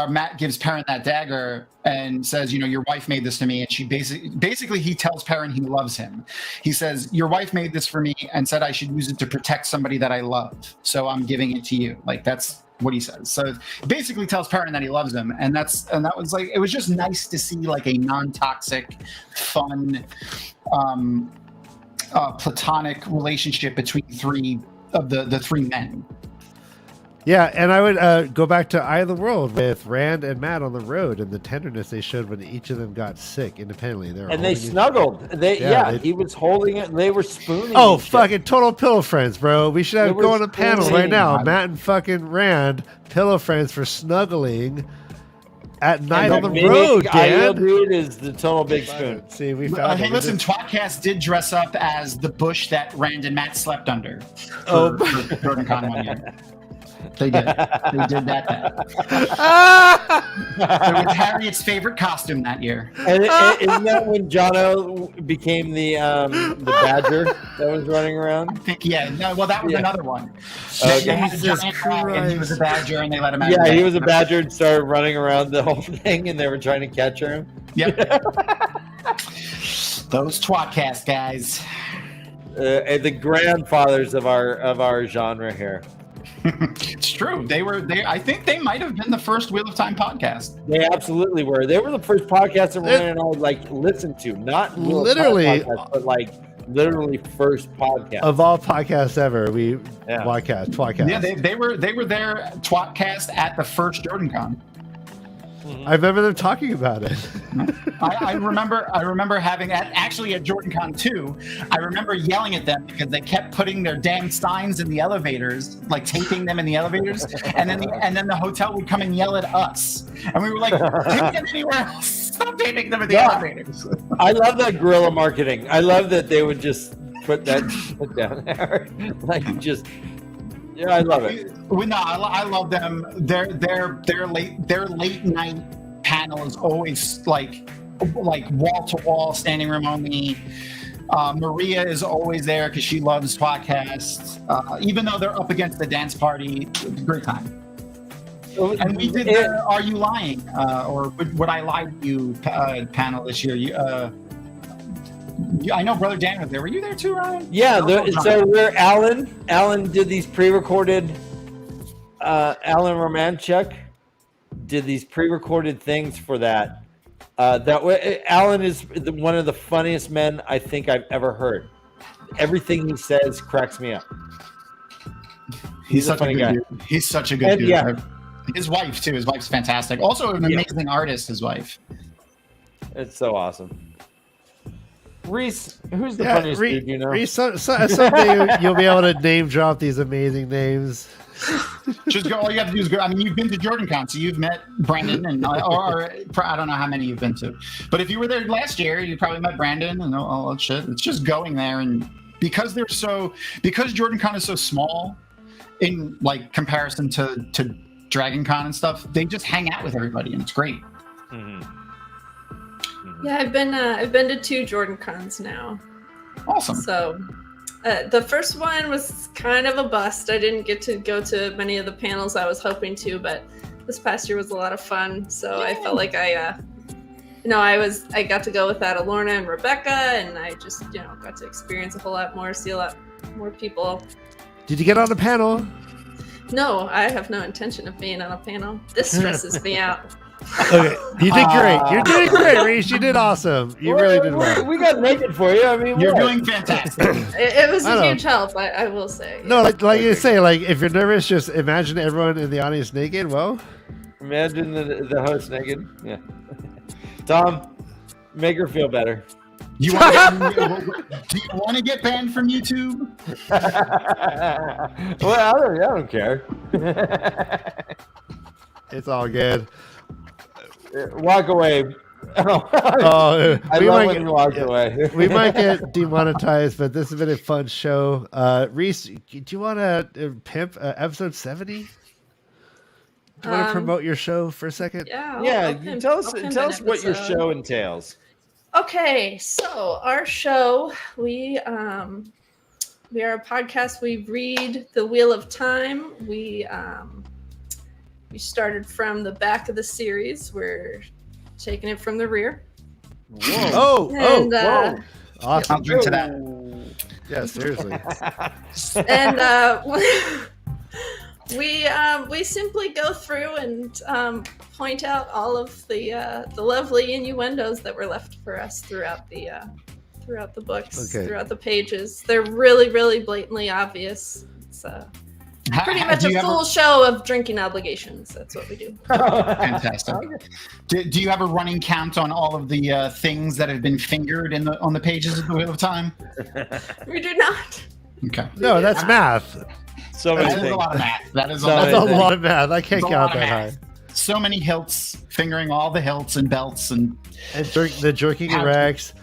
Matt gives Perrin that dagger and says, your wife made this to me. And she basically he tells Perrin he loves him. He says, your wife made this for me and said I should use it to protect somebody that I love. So I'm giving it to you. That's what he says. So basically tells Perrin that he loves him. And that was it was just nice to see a non-toxic, fun, platonic relationship between three of the three men. Yeah, and I would go back to Eye of the World with Rand and Matt on the road and the tenderness they showed when each of them got sick independently. And they snuggled. He was holding it. And they were spooning. Oh, fucking total pillow friends, bro. We should have go on a panel right now. spooning. Matt and fucking Rand, pillow friends for snuggling at night And on the big road, ideal Dan. dude is the total big spoon. See, we found Hey, it. listen, Twatcast did dress up as the bush that Rand and Matt slept under. Oh. For Jordan Con one year. They did. They did that. It was Harriet's favorite costume that year. And isn't that when Jono became the badger that was running around? I think, that was another one. Okay. They had a Jesus giant dragon, and he was a badger, and they let him out. Yeah, he was a badger and started running around the whole thing, and they were trying to catch him. Yep. Those Twatcast guys. The grandfathers of our genre here. It's true. I think they might have been the first Wheel of Time podcast. They absolutely were. They were the first podcast that Ryan and I listened to. Not Literally, podcast, but literally first podcast of all podcasts ever. We Twatcast. Yeah, they were there Twatcast at the first Jordan Con. I remember them talking about it. I remember having actually at Jordan Con 2, I remember yelling at them because they kept putting their damn signs in the elevators, like taping them in the elevators, and then the hotel would come and yell at us. And we were like, take them anywhere else. Stop taping them in the elevators. I love that guerrilla marketing. I love that they would just put that shit down there. Yeah, I love it. I love them. Their late night panel is always like wall to wall, standing room only. Maria is always there because she loves podcasts. Even though they're up against the dance party, it's a great time. And we did the "Are You Lying?" Or "Would I Lie to You?" Panel this year. I know Brother Dan was there. Were you there too, Ryan? Yeah, so we're Alan did these pre-recorded. Alan Romanchuk did these pre-recorded things for that. Alan is one of the funniest men I think I've ever heard. Everything he says cracks me up. He's a funny guy. Dude. He's such a good dude. Yeah. His wife too. His wife's fantastic. Also an amazing artist. His wife. It's so awesome. Reese, who's the funniest dude you know? Reese, someday you'll be able to name drop these amazing names. Just go. All you have to do is go. I mean, you've been to Jordan Con, so you've met Brandon, and or I don't know how many you've been to. But if you were there last year, you probably met Brandon and all that shit. It's just going there, and because Jordan Con is so small in like comparison to Dragon Con and stuff, they just hang out with everybody, and it's great. Mm-hmm. Yeah, I've been to 2 Jordan Cons now. Awesome. So, the first one was kind of a bust. I didn't get to go to many of the panels I was hoping to, but this past year was a lot of fun. So I felt like I got to go with that Alorna and Rebecca, and I just got to experience a whole lot more, see a lot more people. Did you get on the panel? No, I have no intention of being on a panel. This stresses me out. Okay, you did great. You're doing great, Reese. You did awesome. You really did well. We got naked for you. I mean, You're doing fantastic. It was a huge help, I will say. No, like you say, like if you're nervous, just imagine everyone in the audience naked. Well, imagine the host naked. Yeah. Tom, make her feel better. Do you want to get banned from YouTube? Well, I don't care. it's all good. Walk away. I love when you walk away. We might get demonetized, but this has been a fun show. Reese, do you want to pimp episode 70? Do you want to promote your show for a second? Yeah. Tell us what your show entails. Okay, so our show, we are a podcast. We read the Wheel of Time. We started from the back of the series. We're taking it from the rear. Whoa! Whoa! Awesome. I'll drink to that. Yeah, seriously. And we simply go through and point out all of the lovely innuendos that were left for us throughout the books, throughout the pages. They're really, really blatantly obvious. Pretty much Do you a full show of drinking obligations. That's what we do. Fantastic. Do you have a running count on all of the things that have been fingered on the pages of the Wheel of Time? We do not. Okay. No, that's math. So many That is things. a lot of math. That is a That's lot a of lot of math. I can't That's a count lot of that high. math. So many hilts, fingering all the hilts and belts and And the jerking Rex.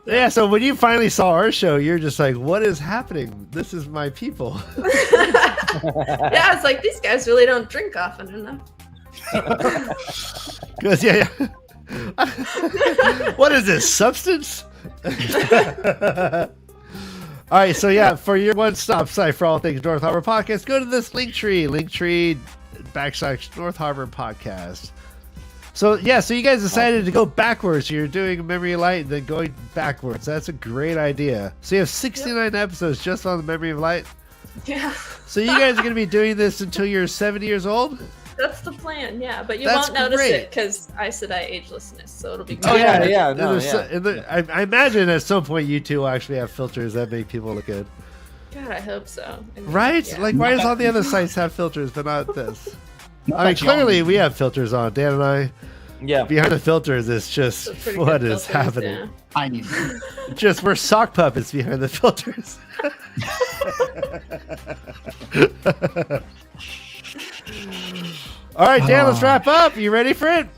Yeah, so when you finally saw our show, you're just like, what is happening? This is my people. Yeah, it's like these guys really don't drink often enough. Because, yeah. What is this, substance? All right, so yeah, for your one-stop site for all things North Harbor Podcast, go to this linktree / North Harbor Podcast. So yeah, so you guys decided to go backwards. You're doing Memory of Light and then going backwards. That's a great idea. So you have 69 episodes just on the Memory of Light. Yeah, So you guys are going to be doing this until you're 70 years old? that's the plan. Yeah, but you That's won't notice great. it because I said agelessness, so it'll be. Oh, Good. yeah. And No, there's- and I imagine at some point you two will actually have filters that make people look good. God, I hope so. I mean, Right? yeah. Like, why does all the other sites have filters but not this? Not I mean, that young. clearly we have filters on. Dan and I, Yeah. behind the filters, it's just, Some pretty what good is filters, happening? yeah. I need. Just, we're sock puppets behind the filters. All right, Dan, let's wrap up. You ready for it?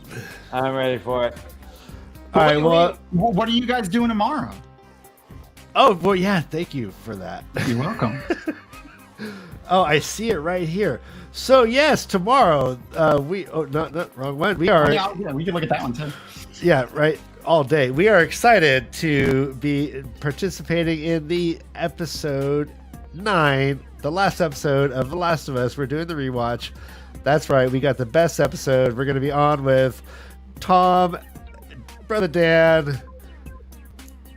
I'm ready for it. All right, well, What are you guys doing tomorrow? well, yeah, thank you for that. You're welcome. Oh, I see it right here. So, yes, tomorrow, not wrong one. We are, yeah, we can look at that one too. yeah, right, all day. We are excited to be participating in the episode 9, the last episode of The Last of Us. We're doing the rewatch. That's right, we got the best episode. We're going to be on with Tom, Brother Dan,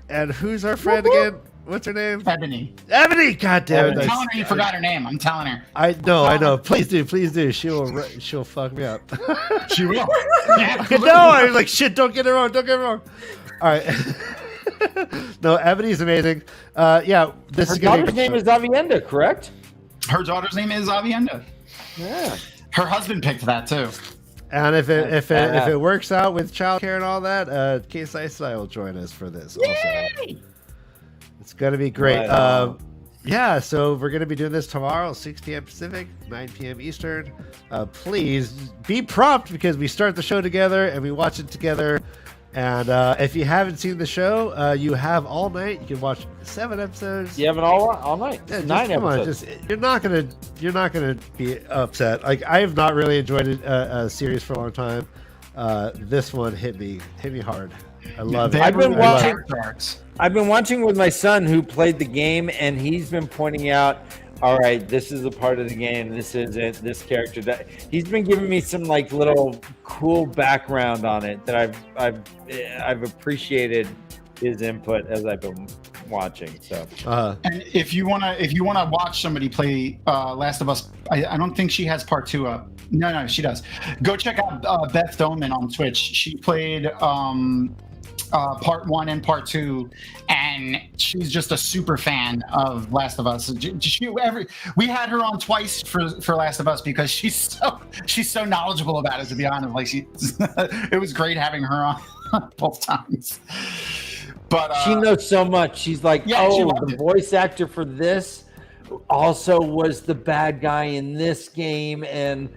and who's our friend again? What's her name? Ebony. Ebony! God damn I'm it. telling her you forgot her name. I'm telling her. I know. Please do. She'll fuck me up. She will. Yeah, No, I was like, shit, don't get it wrong. All right. No, Ebony's amazing. Yeah, this Her is going to daughter's name is Avienda, correct? Her daughter's name is Avienda. Yeah. Her husband picked that too. And if it works out with childcare and all that, KayK will join us for this also. It's going to be great. Right on. Yeah, so we're going to be doing this tomorrow, 6 p.m. Pacific, 9 p.m. Eastern. Please be prompt because we start the show together and we watch it together. And if you haven't seen the show, you have all night. You can watch 7 episodes. You have it all night. Yeah, just, 9 come on, episodes. you're not gonna be upset. Like, I have not really enjoyed a series for a long time. This one hit me hard. I love it. I've been I love watching- it. Arcs. I've been watching with my son who played the game, and he's been pointing out, all right, this is a part of the game. This is it. This character. He's been giving me some like little cool background on it that I've appreciated his input as I've been watching. So And if you wanna watch somebody play Last of Us, I don't think she has part 2 up. No, she does. Go check out Beth Weston on Twitch. She played part 1 and part 2, and she's just a super fan of Last of Us. We had her on twice for Last of Us because she's so knowledgeable about it. To be honest, like it was great having her on both times. But she knows so much. She's like, Yeah, she oh, loved the it. voice actor for this also was the bad guy in this game, and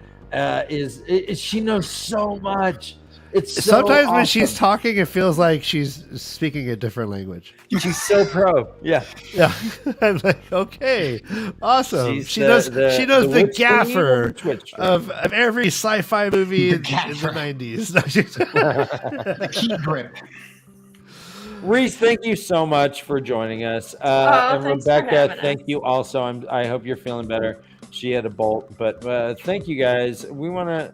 she knows so much. It's so Sometimes when awesome. she's talking, it feels like she's speaking a different language. She's so pro. Yeah. Yeah, I'm like, okay, awesome. She's She knows the the witch queen gaffer of the Twitch stream. of every sci-fi movie in the gaffer. 90s. the key grip. Reese, thank you so much for joining us. And thanks for Rebecca, having us. thank you also. I hope you're feeling better. She had a bolt, but thank you guys. We wanna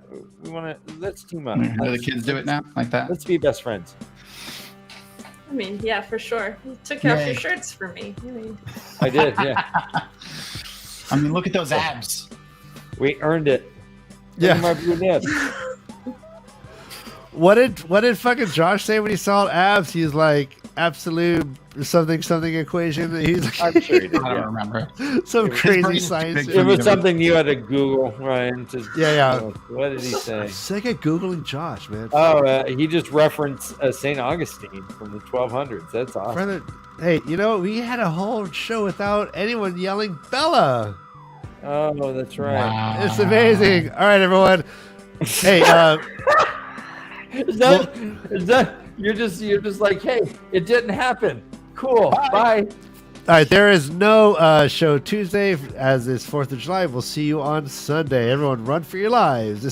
let's team up. How do the kids do it now? Like that? Let's be best friends. I mean, yeah, for sure. You took off Yay. your shirts for me. I mean, I did, yeah. I mean, look at those abs. We earned it. Yeah. My blue did. What did fucking Josh say when he saw abs? He's like, absolute something equation. He's like, I'm sure he did. I don't Yeah. remember. some His crazy brain's too science. big It for was me. something you had to Google, Ryan. To, Yeah. What did he say? Sick at Googling Josh, man. Oh, he just referenced St. Augustine from the 1200s. That's awesome. Brother, hey, we had a whole show without anyone yelling Bella. Oh, that's right. Wow. It's amazing. All right, everyone. Hey, Is that you're just like, hey, it didn't happen. Cool. Bye. all right, there is no show Tuesday as it's 4th of July. We'll see you on Sunday. Everyone, run for your lives. This